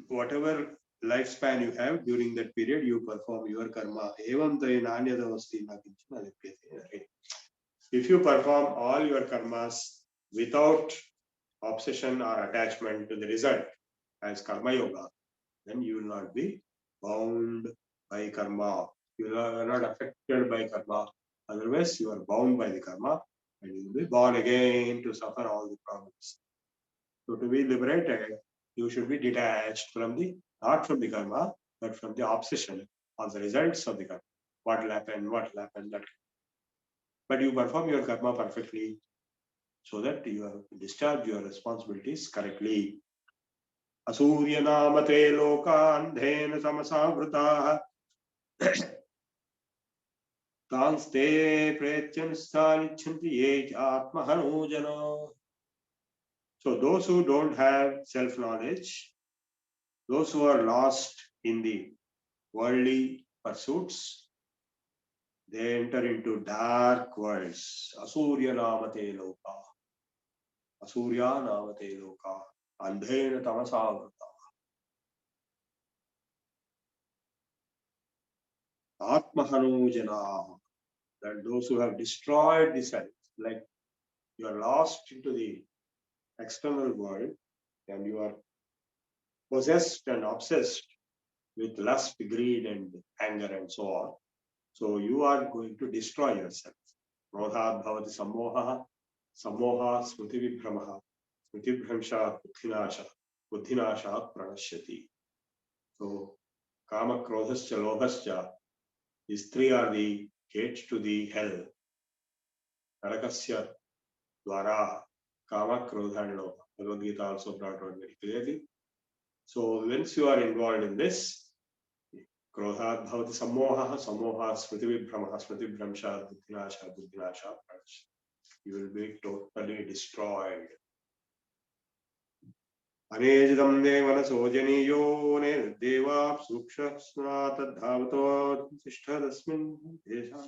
whatever lifespan you have during that period, you perform your karma. If you perform all your karmas without obsession or attachment to the result as karma yoga, then you will not be bound by karma. You are not affected by karma. Otherwise, you are bound by the karma and you will be born again to suffer all the problems. So to be liberated, you should be detached from the, not from the karma, but from the obsession on the results of the karma. What will happen, that. But you perform your karma perfectly so that you have discharged your responsibilities correctly. Asurya namate lokan dhena samasavruta tanste pretyan stanichanti ye atmahanujana. So those who don't have self-knowledge, those who are lost in the worldly pursuits, they enter into dark worlds. Asurya namate loka. Asurya namate loka. Andhena tamasavrata. Atmahanujana. That those who have destroyed the self, like you are lost into the external world and you are possessed and obsessed with lust, greed, and anger, and so on. So you are going to destroy yourself. Krodhat bhavati sammoha, sammoha smriti vibhramaha, smriti vibhramsha buddhinasha pranashyati. So kama krodhascha lohascha, these three are the gates to the hell. Narakasya dwara, kama krodha and loha. Bhagavad Gita also brought out very clearly. So once you are involved in this, Krodhat bhavati sammoha, sammoha smriti vibhramaha, smriti vibhramsha buddhinasha pranashyati. You will be totally destroyed. Anejidam devana sojaniyo ne deva suksha snata dhavato tishtadasmin desha.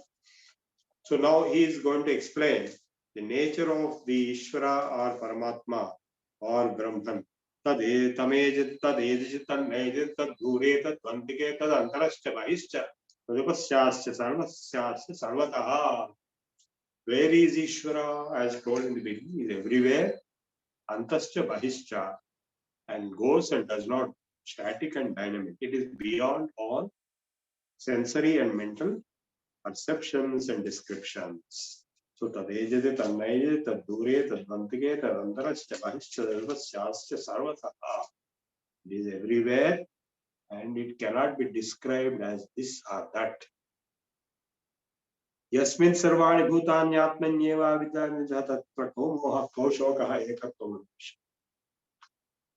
So now he is going to explain the nature of the Ishvara or Paramatma or Brahman. Tad tamejit tad edjit tad nejit tad dhure tad vantike tad antarascha bahishcha tadupasyascha sarvasyascha sarvataha. Where is Ishvara? As told in the beginning, is everywhere. antascha bahischa, and goes and does not static and dynamic. It is beyond all sensory and mental perceptions and descriptions. So tadejade tannayade tadure tadvantige tadantarascha bahischa sarvasya sarvataha. It is everywhere and it cannot be described as this or that. Yasmin sarvani bhutanyatmanyeva vidyanija tatra ko moha ko shokaha ekatvam.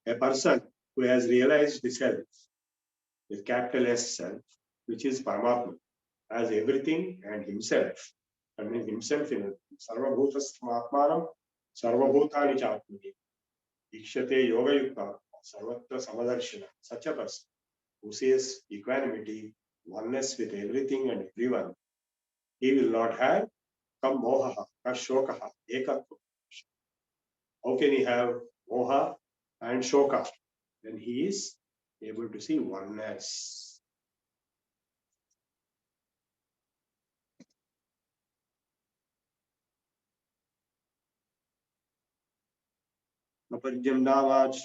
A person who has realized the self, the capital S self, which is Paramatma, as everything and himself. I mean himself in Sarvabhutasmatmanam, Sarvabhutani Chatmani, Ikshate Yoga Yukta, Sarvatra Samadarshana. Such a person who says equanimity, oneness with everything and everyone, he will not have kam moha, kashokaha, ekatva. How can he have moha and shoka? Then he is able to see oneness. Naparjamdavat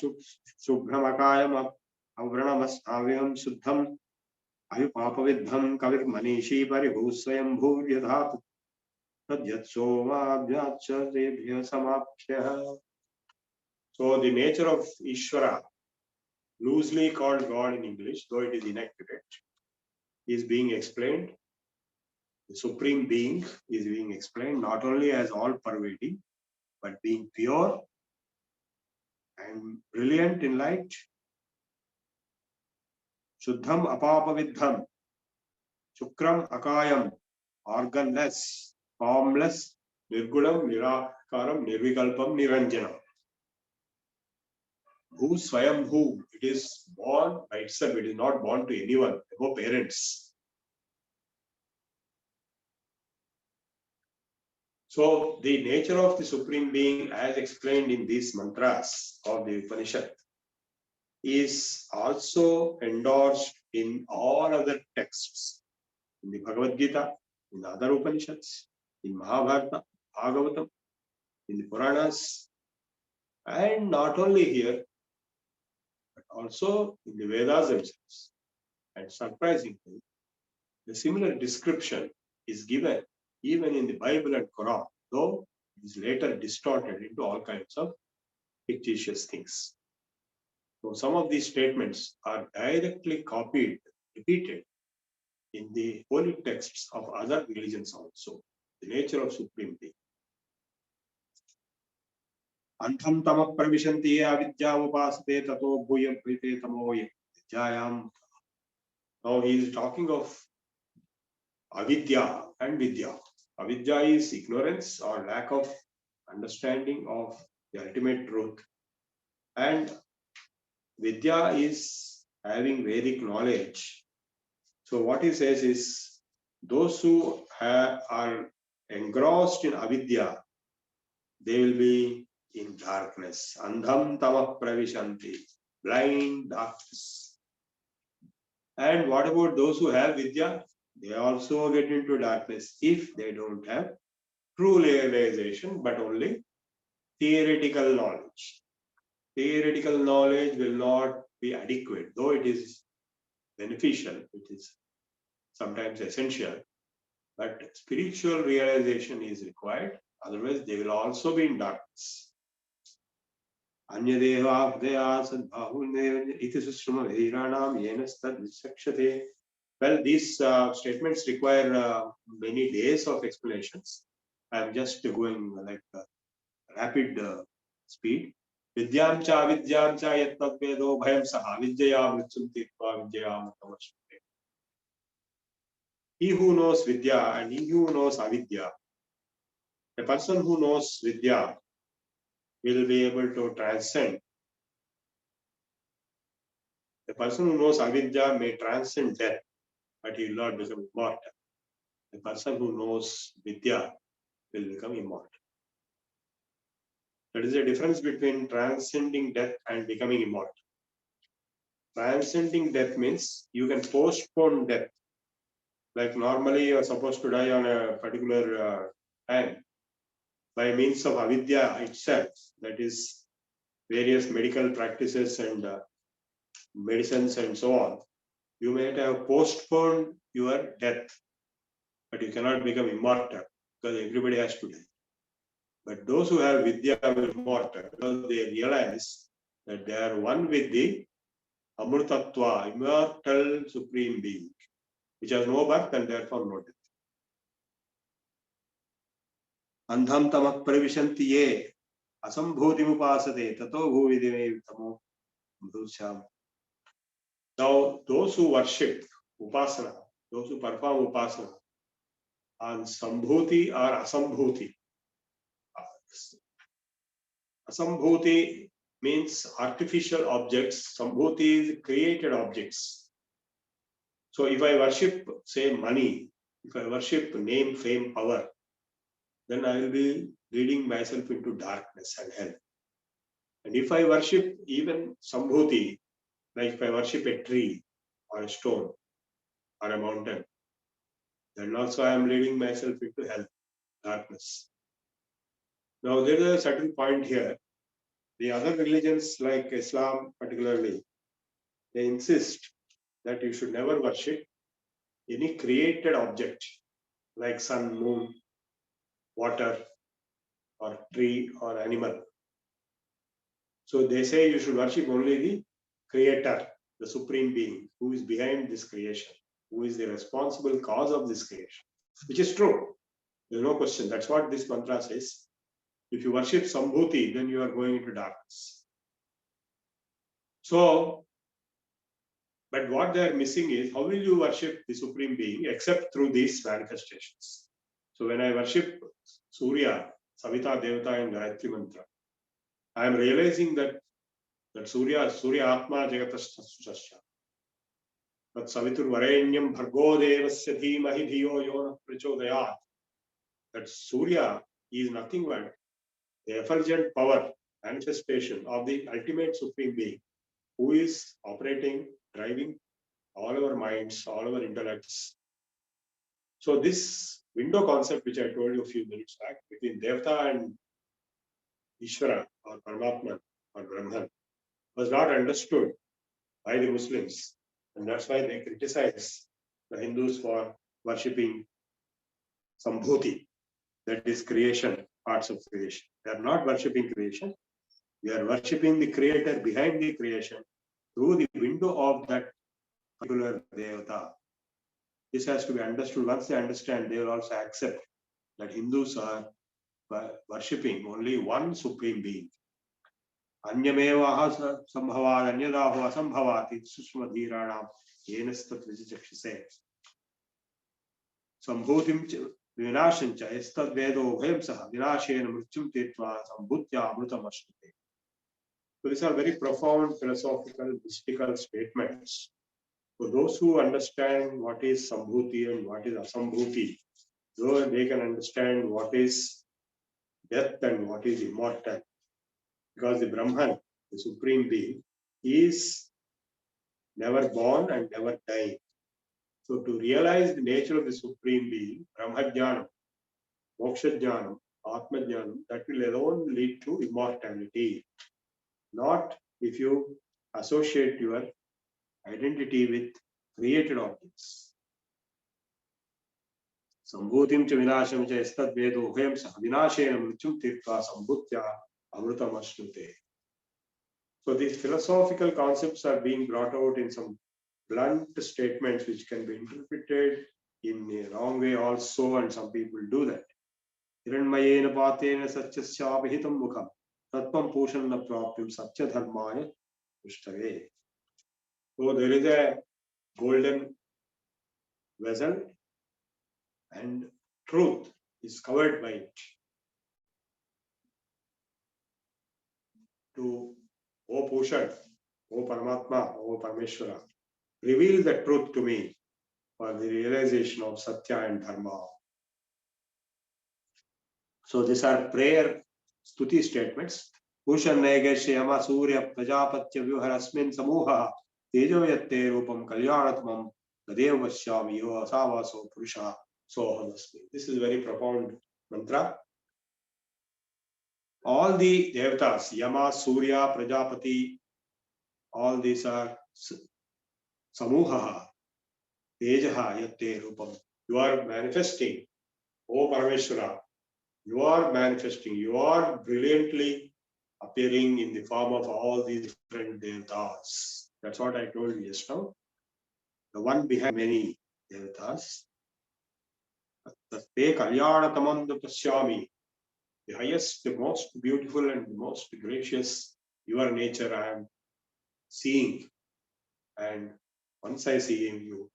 subhramakayam avranamasavyam suddham ayupapavidham kavir manishi paribhusayam bhuryadhat tadyatsomavyacharrebhya samapshya. So the nature of Ishvara, loosely called God in English, though it is inaccurate, is being explained. The Supreme Being is being explained not only as all-pervading, but being pure and brilliant in light. Shuddham apapavidham, Shukram akayam, organless, formless, nirgulam, nirakaram, nirvikalpam, niranjanam. Bhu swayam bhu, it is born by itself, it is not born to anyone, no parents. So the nature of the Supreme Being, as explained in these mantras of the Upanishad, is also endorsed in all other texts, in the Bhagavad Gita, in the other Upanishads, in Mahabharata, Bhagavatam, in the Puranas, and not only here, but also in the Vedas themselves. And surprisingly, the similar description is given even in the Bible and Quran, though it is later distorted into all kinds of fictitious things. So some of these statements are directly copied, repeated in the holy texts of other religions also. The nature of Supreme Being. Antham tama pravishanti avidya upasate tato bhuyam prite tamo vidyayam. Now he is talking of avidya and vidya. Avidya is ignorance or lack of understanding of the ultimate truth. And vidya is having Vedic knowledge. So what he says is, those who are engrossed in avidya, they will be in darkness. Andham tama pravishanti, blind darkness. And what about those who have vidya? They also get into darkness if they don't have true realization, but only theoretical knowledge. Theoretical knowledge will not be adequate, though it is beneficial, it is sometimes essential, but spiritual realization is required, otherwise they will also be in darkness. Anyadeva Abdaya Sadbhahuneva Iti Sushrama Vedanam Yenastad Visakshate. Well, these statements require many days of explanations. I am just going like rapid speed. Vidyam cha yattatvedo bhayam saha vidyaya mritsuntirtva vidyayam tamashvate. He who knows vidya and he who knows avidya, a person who knows vidya will be able to transcend. A person who knows avidya may transcend death, but he will not become immortal. A person who knows vidya will become immortal. That is the difference between transcending death and becoming immortal. Transcending death means you can postpone death. Like normally you are supposed to die on a particular time. By means of avidya itself, that is various medical practices and medicines and so on, you may have postponed your death, but you cannot become immortal because everybody has to die. But those who have Vidya are immortal because they realize that they are one with the Amrutatva, immortal supreme being, which has no birth and therefore no death. Andham tamak pravishanti ye asambhutim upasate tato bhuvidime tamo bhusham. Now, those who worship upasana, those who perform upasana on sambhuti or asambhuti. Asambhuti means artificial objects, sambhuti is created objects. So if I worship, say, money, if I worship name, fame, power, then I will be leading myself into darkness and hell. And if I worship even sambhuti, like if I worship a tree or a stone or a mountain, then also I am leading myself into hell, darkness. Now there is a certain point here. The other religions like Islam particularly, they insist that you should never worship any created object like sun, moon, water, or tree or animal. So they say you should worship only the creator, the supreme being who is behind this creation, who is the responsible cause of this creation, which is true. There's no question. That's what this mantra says. If you worship Sambhuti, then you are going into darkness. So, but what they are missing is how will you worship the supreme being except through these manifestations? So when I worship Surya, Savita, Devata, and Gayatri Mantra, I am realizing that Surya Atma Jagatastasya. But Savitur Varenyam Bhargo Devasya Dhimahi Dhiyo Yona Prachodayat. That Surya is nothing but the effulgent power, manifestation of the ultimate supreme being who is operating, driving all our minds, all our intellects. So this window concept, which I told you a few minutes back, between Devata and Ishvara or Paramatma or Brahman, was not understood by the Muslims. And that's why they criticize the Hindus for worshipping Sambhuti, that is creation, parts of creation. They are not worshipping creation. We are worshipping the creator behind the creation through the window of that particular Devata. This has to be understood. Once they understand, they will also accept that Hindus are worshipping only one supreme being. Anyameva sambhavad anyadaho asambhavati susmadhiranam yenastat vijachakshase. Sambhutim vinashancha estad vedo bhayam saha vinashena mrityum tetva sambhutya amrutam ashnute. So these are very profound philosophical, mystical statements. For those who understand what is Sambhuti and what is Asambhuti, so they can understand what is death and what is immortal. Because the Brahman, the supreme being, is never born and never dying. So to realize the nature of the supreme being, Brahmajnanam, Mokshajnanam, Atmajnanam, that will alone lead to immortality. Not if you associate your identity with created objects. Sambhutim cha vinasham cha estad vedo bhayam sah vinashena mrityum tirtva sambhutya amrutam ashnute. So these philosophical concepts are being brought out in some blunt statements which can be interpreted in a wrong way also, and some people do that. Hiranmayena patena satyasya vihitam mukham tatvam pushanna prapyam satya dharmaya ushtave. So there is a golden vessel and truth is covered by it. To, O Pushan, O Paramatma, O Parameshwara, reveal the truth to me for the realization of Satya and Dharma. So these are prayer stuti statements. Pushan Negeshe Yama Surya Prajapatya Vyuharasmin Samuha Tejo Yatte Rupam Kalyanatmam Gadev Vashyami Yo Asavaso Purusha Sohamasmi. This is a very profound mantra. all the devatas, Yama, Surya, Prajapati, all these are Samuha, Tejaha, Yatte, Rupam. You are manifesting, O Parameshwara, you are manifesting, you are brilliantly appearing in the form of all these different devatas. That's what I told you just now. The one behind many devatas. Tatte Kalyanatamanda Pasyami. The highest, the most beautiful and the most gracious, your nature I am seeing. And once I see in you,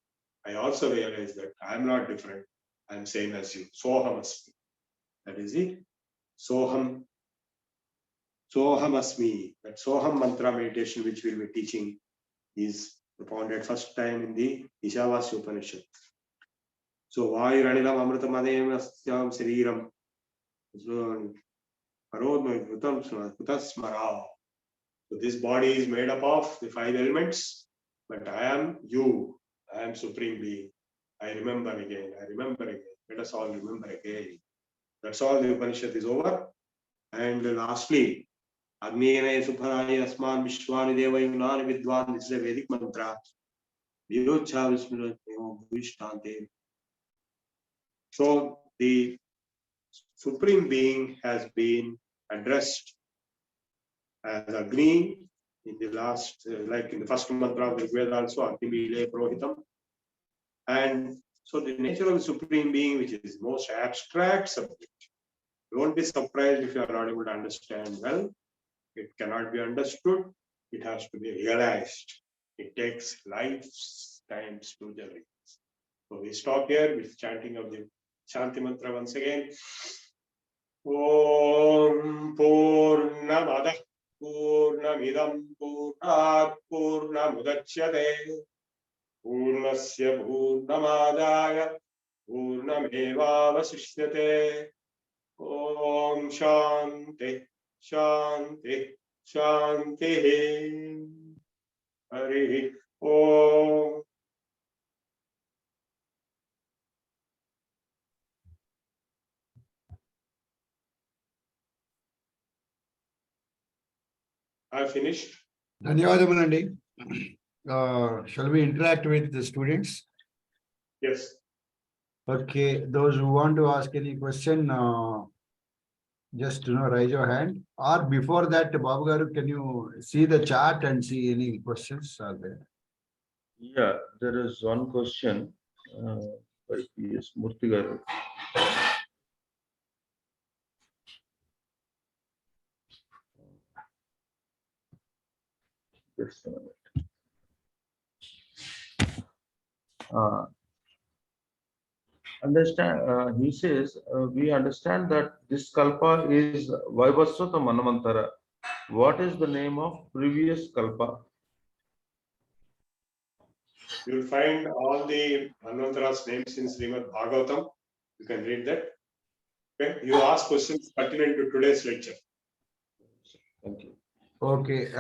I also realize that I am not different. I am same as you. Soham asmi. That is it. Soham asmi. That Soham mantra meditation which we will be teaching is propounded first time in the Ishavasya Upanishad. So Vayuranilam Amritamadem Astyam Sariram. So this body is made up of the 5 elements, but I am you. I am Supreme Being. I remember again. I remember again. Let us all remember again. That's all the Upanishad is over. And lastly, Agniyane Suphanaya Asman Vishwani Deva Yunani Vidwan. This is a Vedic mantra. So the Supreme Being has been addressed as Agni in the last, like in the first mantra of the Veda also, Agni Prohitam. And so the nature of the Supreme Being, which is most abstract subject, don't be surprised if you are not able to understand well. It cannot be understood. It has to be realized. It takes lifetimes to realize. So we stop here with chanting of the Shanti mantra once again. Om Purnamada Purnamidam Purnat Purnamudachyate Purnasya Purnamadaya Purnamevavasishyate. Om Shanti Shanti Shanti. Hari Om. I finished. Dhanyavadamalandi. Shall we interact with the students? Yes. Okay, those who want to ask any question, just raise your hand. Or before that, Babu Garu, can you see the chart and see any questions are there? Yeah, there is one question by P.S. Murthy garu. Just a minute. He says, we understand that this kalpa is Vaivasvata Manamantara. What is the name of previous kalpa? You will find all the Manvantara's names in Srimad Bhagavatam. You can read that. Okay. You ask questions pertinent to today's lecture. Thank you. Okay.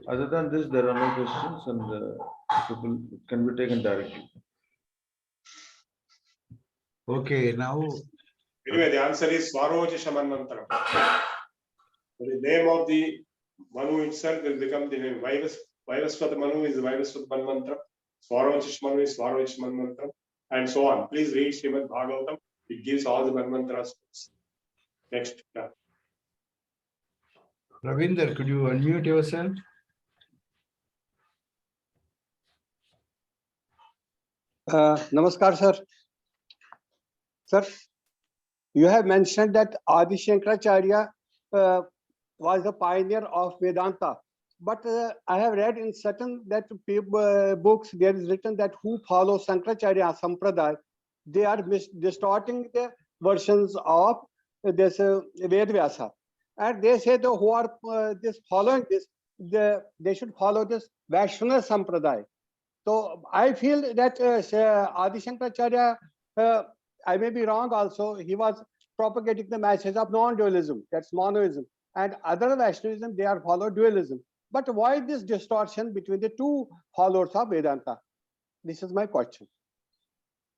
Other than this, there are no questions and it can be taken directly. Okay, now. Anyway, the answer is Swarojisha Manvantara. The name of the Manu itself will become the name. Vaivasvata Manu is Vaivasvata Manvantara. Swarojisha Manu is Swarojisha Manvantara. And so on. Please read Srimad Bhagavatam. It gives all the Manvantaras. Next. Yeah. Ravinder, could you unmute yourself? Namaskar, sir. Sir, you have mentioned that Adi Shankaracharya was the pioneer of Vedanta. But I have read in certain that books, there is written that who follow Shankaracharya Sampradaya, they are distorting the versions of this Vedvyasa. And they say that who are following this, they should follow this Vaishnava Sampradaya. So I feel that Adi Shankaracharya, I may be wrong also, he was propagating the message of non-dualism, that's monoism. And other Vaishnavism, they are follow dualism. But why this distortion between the two followers of Vedanta? This is my question.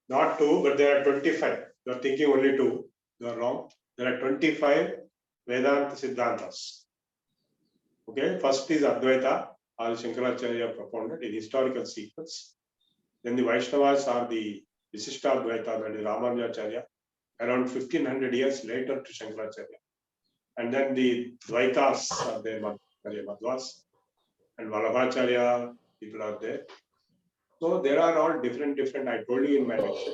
Not two, but there are 25. You are thinking only two. You are wrong. There are 25 Vedanta Siddhantas. Okay, first is Advaita, or Shankaracharya propounded in historical sequence. Then the Vaishnavas are the Visishtadvaita, that is Ramanujacharya, around 1500 years later to Shankaracharya. And then the Dvaitas are there, Madhvas, and Vallabhacharya, people are there. So there are all different, I told you in my lecture.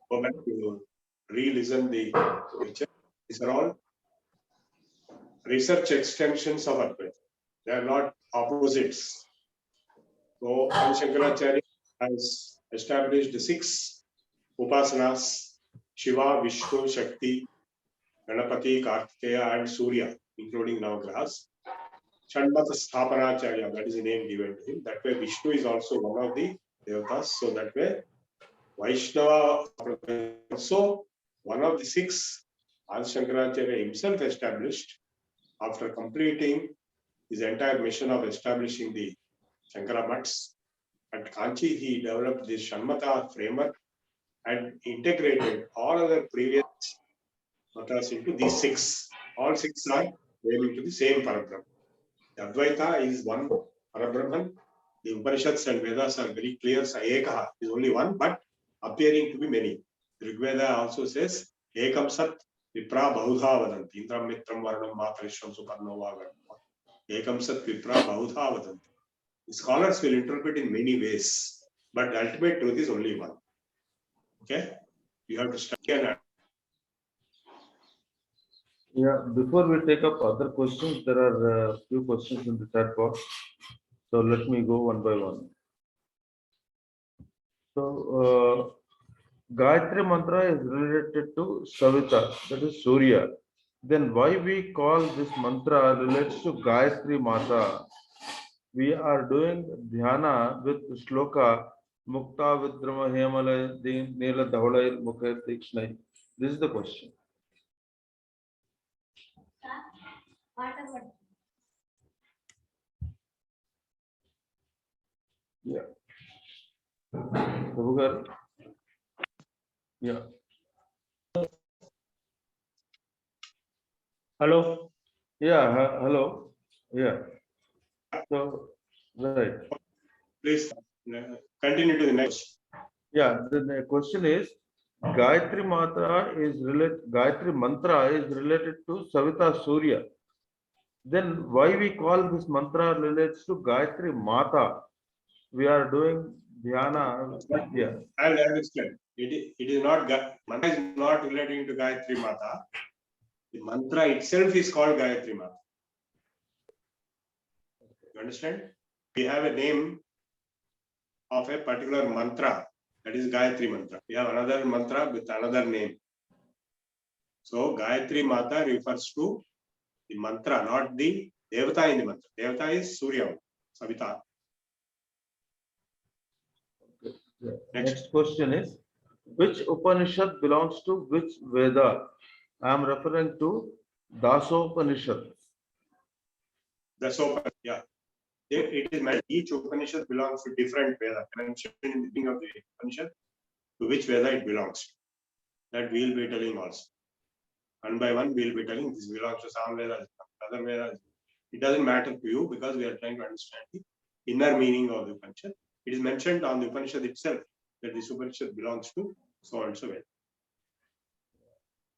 Go back to re-listen the lecture. These are all research extensions of Advaita. They are not opposites. So Shankaracharya has established 6 Upasanas: Shiva, Vishnu, Shakti, Ganapati, Kartikeya, and Surya, including Navagrahas. Shanmata Sthapanacharya, that is the name given to him. That way, Vishnu is also one of the devatas. So that way, Vaishnava also one of the 6 Adi Shankaracharya himself established after completing his entire mission of establishing the Shankara Mats. At Kanchi, he developed this Shanmata framework and integrated all other previous matas into these 6. All 6 are aiming to the same Parabrahman. The Advaita is one Parabrahman. The Upanishads and Vedas are very clear. Ekaha is only one, but appearing to be many. The Rig Veda also says, Ekam Sat Vipra Bahudha Vadanti. Indram Mitram Varnam Matarishram Suparnova Varnam. Ekam Sat Vipra Bahudha Vadanti. The scholars will interpret in many ways, but the ultimate truth is only one. Okay? You have to study and Yeah, before we take up other questions, there are a few questions in the chat box. So let me go one by one. So Gayatri Mantra is related to Savita, that is Surya. Then why we call this mantra relates to Gayatri Mata? We are doing dhyana with shloka Mukta Vidrama Hemala Nila Dhavalai Mukha Tikshnai. This is the question. Yeah. Prabhu garu? Yeah. hello. Yeah. Hello. Yeah. So, right. Please continue to the next. Yeah. The question is Gayatri Mantra is related to Savita Surya. Then why we call this mantra relates to Gayatri Mata? We are doing dhyana. Yeah. I'll understand. It is not, mantra is not relating to Gayatri Mata. The mantra itself is called Gayatri Mata. You understand? We have a name of a particular mantra, that is Gayatri Mantra. We have another mantra with another name. So Gayatri Mata refers to the mantra, not the Devata in the mantra. Devata is Surya, Savita. Yeah. Next question is, which Upanishad belongs to which Veda? I am referring to Dasopanishad. Dasopanishad, yeah. It is meant each Upanishad belongs to different Veda. Mentioned in the beginning of the Upanishad, to which Veda it belongs. That we will be telling also. One by one, we will be telling this belongs to some Veda, other Veda. It doesn't matter to you because we are trying to understand the inner meaning of the Upanishad. It is mentioned on the Upanishad itself that this Upanishad belongs to so and so Veda.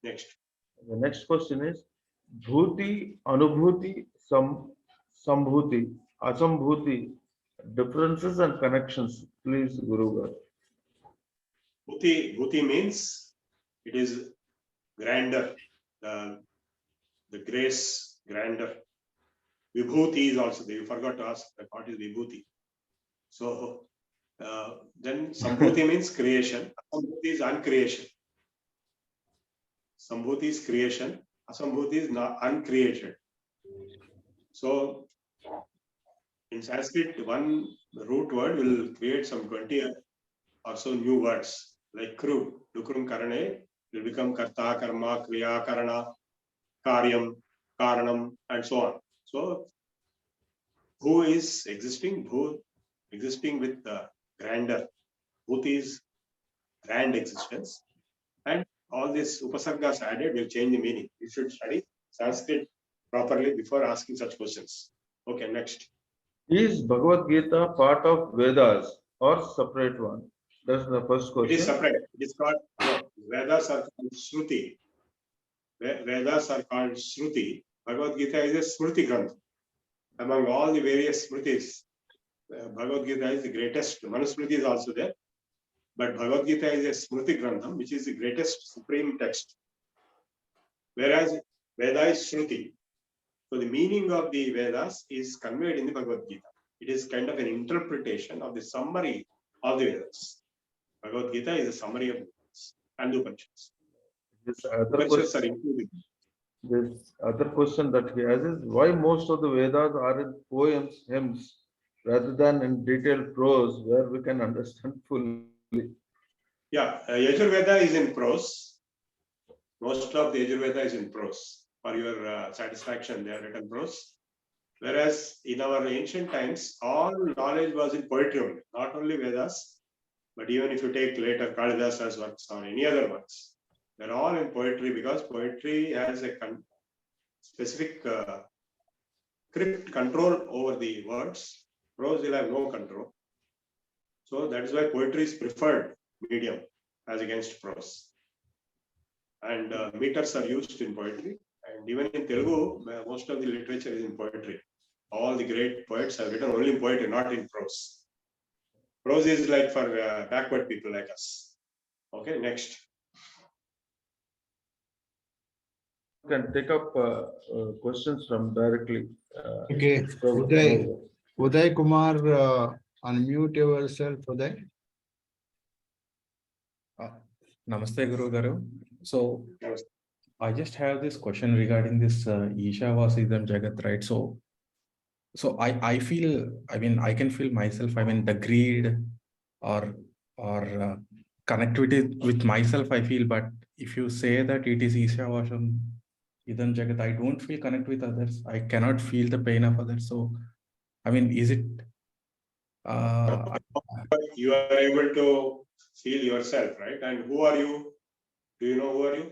Next. The next question is, Bhuti, Anubhuti, Sambhuti, Asambhuti, differences and connections. Please, Guru Garu. Bhuti means it is grander, the grace, grander. Vibhuti is also there. You forgot to ask that what is Vibhuti. So then Sambhuti means creation. Asambhuti is uncreation. Sambhuti is creation. Asambhuti is not uncreated. So in Sanskrit, one root word will create some 20 or so new words like kru, dukrum karane will become karta, karma, kriya, karana, karyam, karanam, and so on. So who is existing? Bhu existing with the grander. Bhuti is grand existence. And all these upasargas added will change the meaning. You should study Sanskrit properly before asking such questions. Okay, next. Is Bhagavad Gita part of Vedas or separate one? That's the first It question. is separate. It is called, no, Vedas are called Shruti. Vedas are called Shruti. Bhagavad Gita is a Smriti Granth. Among all the various Smritis, Bhagavad Gita is the greatest. Manusmriti is also there. But Bhagavad Gita is a Smriti Grantham, which is the greatest supreme text. Whereas Veda is Shruti. So the meaning of the Vedas is conveyed in the Bhagavad Gita. It is kind of an interpretation of the summary of the Vedas. Bhagavad Gita is a summary of the Vedas and the Upanishads. This other Upanishads are question, included. this other question that he has is why most of the Vedas are in poems, hymns, rather than in detailed prose where we can understand fully. Yeah, Yajurveda is in prose. Most of the Yajurveda is in prose. For your satisfaction, they are written prose. Whereas in our ancient times, all knowledge was in poetry only, not only Vedas, but even if you take later Kalidasa's works or any other works, they're all in poetry because poetry has a specific script control over the words. Prose will have no control. So that is why poetry is preferred medium as against prose. And meters are used in poetry. And even in Telugu, most of the literature is in poetry. All the great poets have written only in poetry, not in prose. Prose is like for backward people like us. Okay, next. Can take up questions from directly. Okay, Prabhu. Uday Kumar, unmute yourself, Uday. Namaste, Guru Garu. So Namaste. I just have this question regarding this Ishavasism Jagat, right? So I feel, I mean, I can feel myself, I mean, the greed or connectivity with myself, I feel, but if you say that it is Ishavasam Idam Jagat, I don't feel connect with others. I cannot feel the pain of others. So, I mean, is it You are able to feel yourself, right? And who are you? Do you know who are you?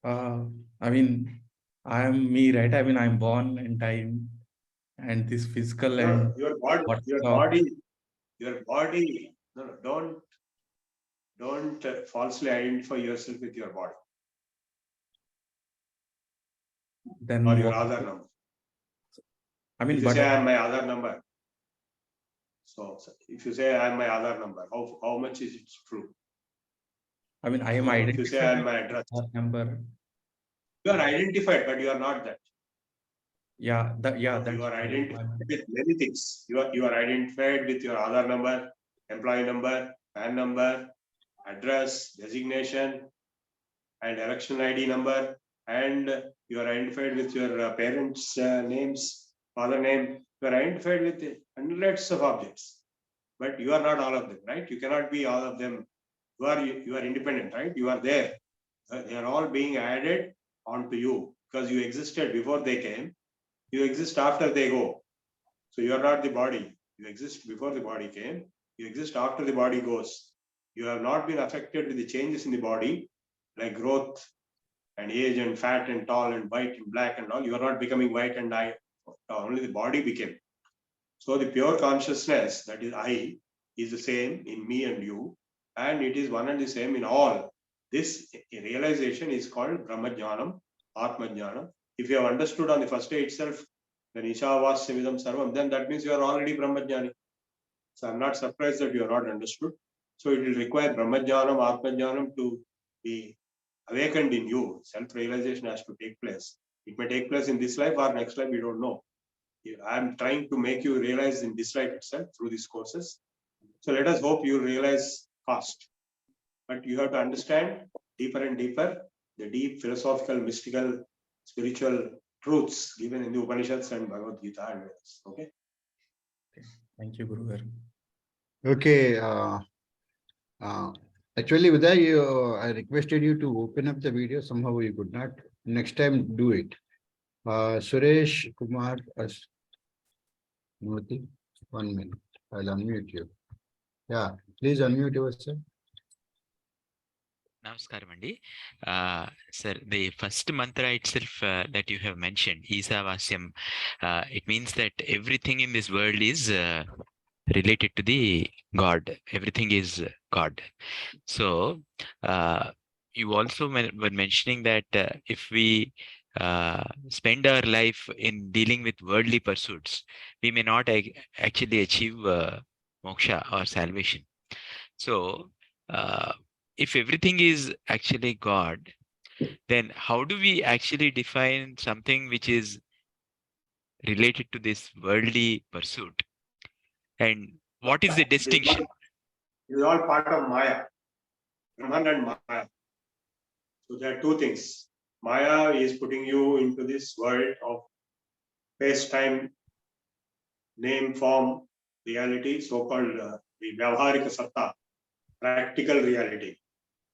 I mean, I am me, right? I mean, I'm born in time and this physical and Your body, what your job? body, your body. No, don't falsely identify yourself with your body Then or your what? Aadhaar number. I mean, If you but say I am my Aadhaar number, so if you say I am my Aadhaar number, how much is it true? I mean, I am So if you say I am identified my address, with number. you are identified, but you are not that. Yeah, So that's you are true. identified with many things. You are identified with your Aadhaar number, employee number, PAN number, address, designation, and election ID number, and you are identified with your parents' names, father name. You are identified with hundreds of objects, but you are not all of them, right? You cannot be all of them. You are independent, right? You are there. They are all being added onto you because you existed before they came. You exist after they go. So you are not the body. You exist before the body came. You exist after the body goes. You have not been affected with the changes in the body, like growth and age and fat and tall and white and black and all. You are not becoming white and I. Only the body became. So the pure consciousness, that is I, is the same in me and you, and it is one and the same in all. This realization is called Brahmajnanam, Atmajnanam. If you have understood on the first day itself, then Ishavasyavidam Sarvam, then that means you are already Brahmajnani. So I'm not surprised that you are not understood. So it will require Brahmajnanam, Atmajnanam to be awakened in you. Self-realization has to take place. It may take place in this life or next life, we don't know. I'm trying to make you realize in this life itself through these courses. So let us hope you realize fast. But you have to understand deeper and deeper the deep philosophical, mystical, spiritual truths given in the Upanishads and Bhagavad Gita and Vedas. Okay. Thank you, Guru Garu. Okay. Actually, Uday, I requested you to open up the video. Somehow you could not. Next time, do it. Suresh Kumar, Murthy, 1 minute. I'll unmute you. Yeah, please unmute yourself. Namaskaram Andi. Sir, the first mantra itself that you have mentioned, Isavasyam, it means that everything in this world is related to the God. Everything is God. So, you also were mentioning that if we spend our life in dealing with worldly pursuits, we may not actually achieve moksha or salvation. So, if everything is actually God, then how do we actually define something which is related to this worldly pursuit? And what is the distinction? It is all part of Maya, Brahman and Maya. So there are two things. Maya is putting you into this world of space-time, name, form, reality, so-called the Vyavharika Satta, practical reality.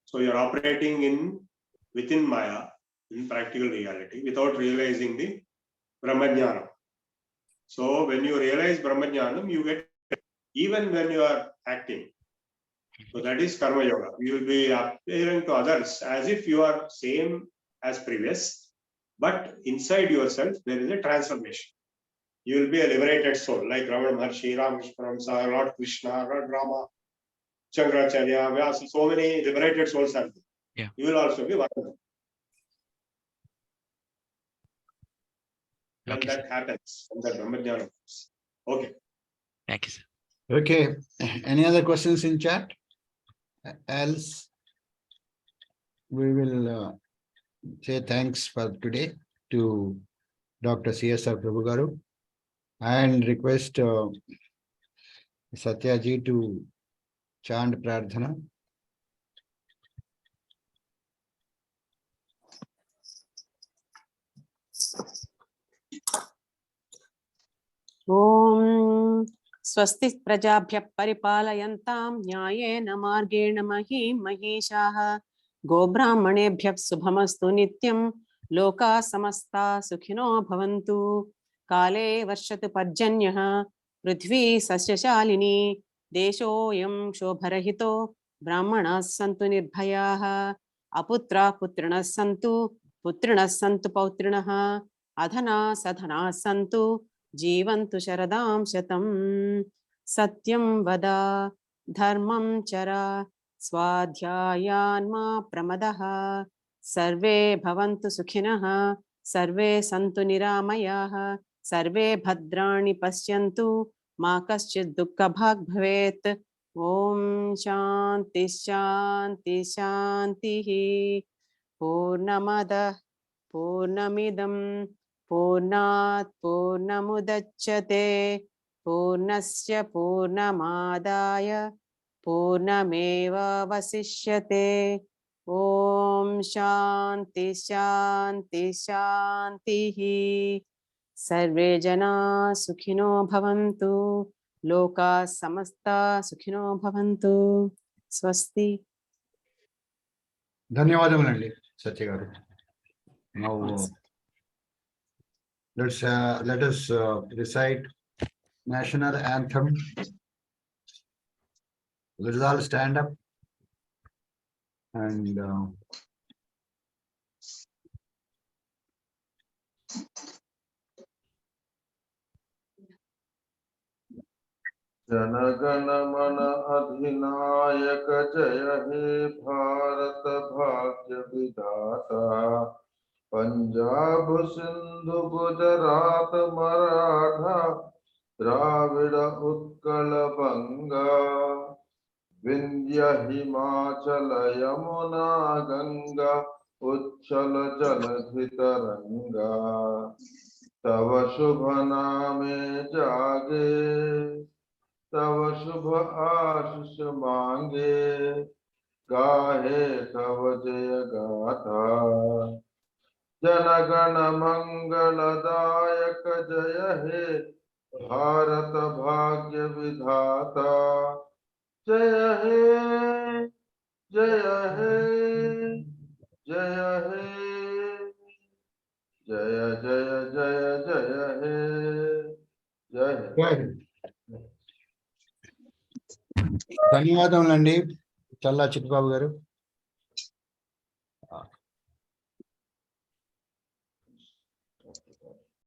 So you're operating within Maya, in practical reality, without realizing the Brahmajnana. So when you realize Brahmajnanam, you get, even when you are acting. So that is Karma Yoga. You will be appearing to others as if you are same as previous, but inside yourself, there is a transformation. You will be a liberated soul, like Ramana Maharshi, Ramakrishna, Lord Krishna, Lord Rama, Shankaracharya, Vyasa, so many liberated souls are there. Yeah. You will also be one of them. When Okay, that sir. happens, when the Brahmajnana comes. Okay. Thank you, sir. Okay, any other questions in chat? Else, we will say thanks for today to Dr. CSR Prabhu Garu and request Satya ji to chant Prarthana. ॐ स्वस्ति प्रजाभ्यः परिपालयन्तां न्यायेन मार्गेण महीं महिषाः गोब्राह्मणेभ्यः शुभमस्तु नित्यं लोकाः समस्ताः सुखिनो भवन्तु काले वर्षतु पर्जन्यः पृथ्वी सस्यशालिनी देशोऽयं शोभरहितो ब्राह्मणाः सन्तु निर्भयाः अपुत्राः पुत्रिणः सन्तु पौत्रिणः अधनाः सधनाः सन्तु जीवन्तु शरदां शतं सत्यं वद धर्मं चर स्वाध्यायान्मा प्रमदः सर्वे भवन्तु सुखिनः सर्वे सन्तु निरामयाः सर्वे भद्राणि पश्यन्तु मा कश्चित् दुःखभाग् भवेत् ॐ शान्ति शान्ति शान्तिः पूर्णमदः पूर्णमिदं पूर्णात् पूर्णमुदच्यते पूर्णस्य पूर्णमादाय पूर्णमेवावशिष्यते ॐ शान्ति शान्ति शान्तिः सर्वे जनाः सुखिनो भवन्तु लोकाः समस्ताः सुखिनो भवन्तु स्वस्ति ధన్యవాదములండి సత్య గారు. Now let us recite national anthem. Let us all stand up and जनगण मन अधिनायक जय हे भारत भाग्य विधाता पंजाब सिंधु गुजरात मराठा द्राविड़ उत्कल बंगा विंध्य हिमाचल यमुना गंगा उच्छल जलधि तरंगा तव शुभ नामे जागे तव शुभ आशीष मांगे गाहे तव जय गाथा जनगण मंगलदायक जय हे भारत भाग्य विधाता जय हे जय हे जय हे जय जय जय जय हे जय हे ధన్యవాదములండి చల్లా చిట్టుబాబు గారు.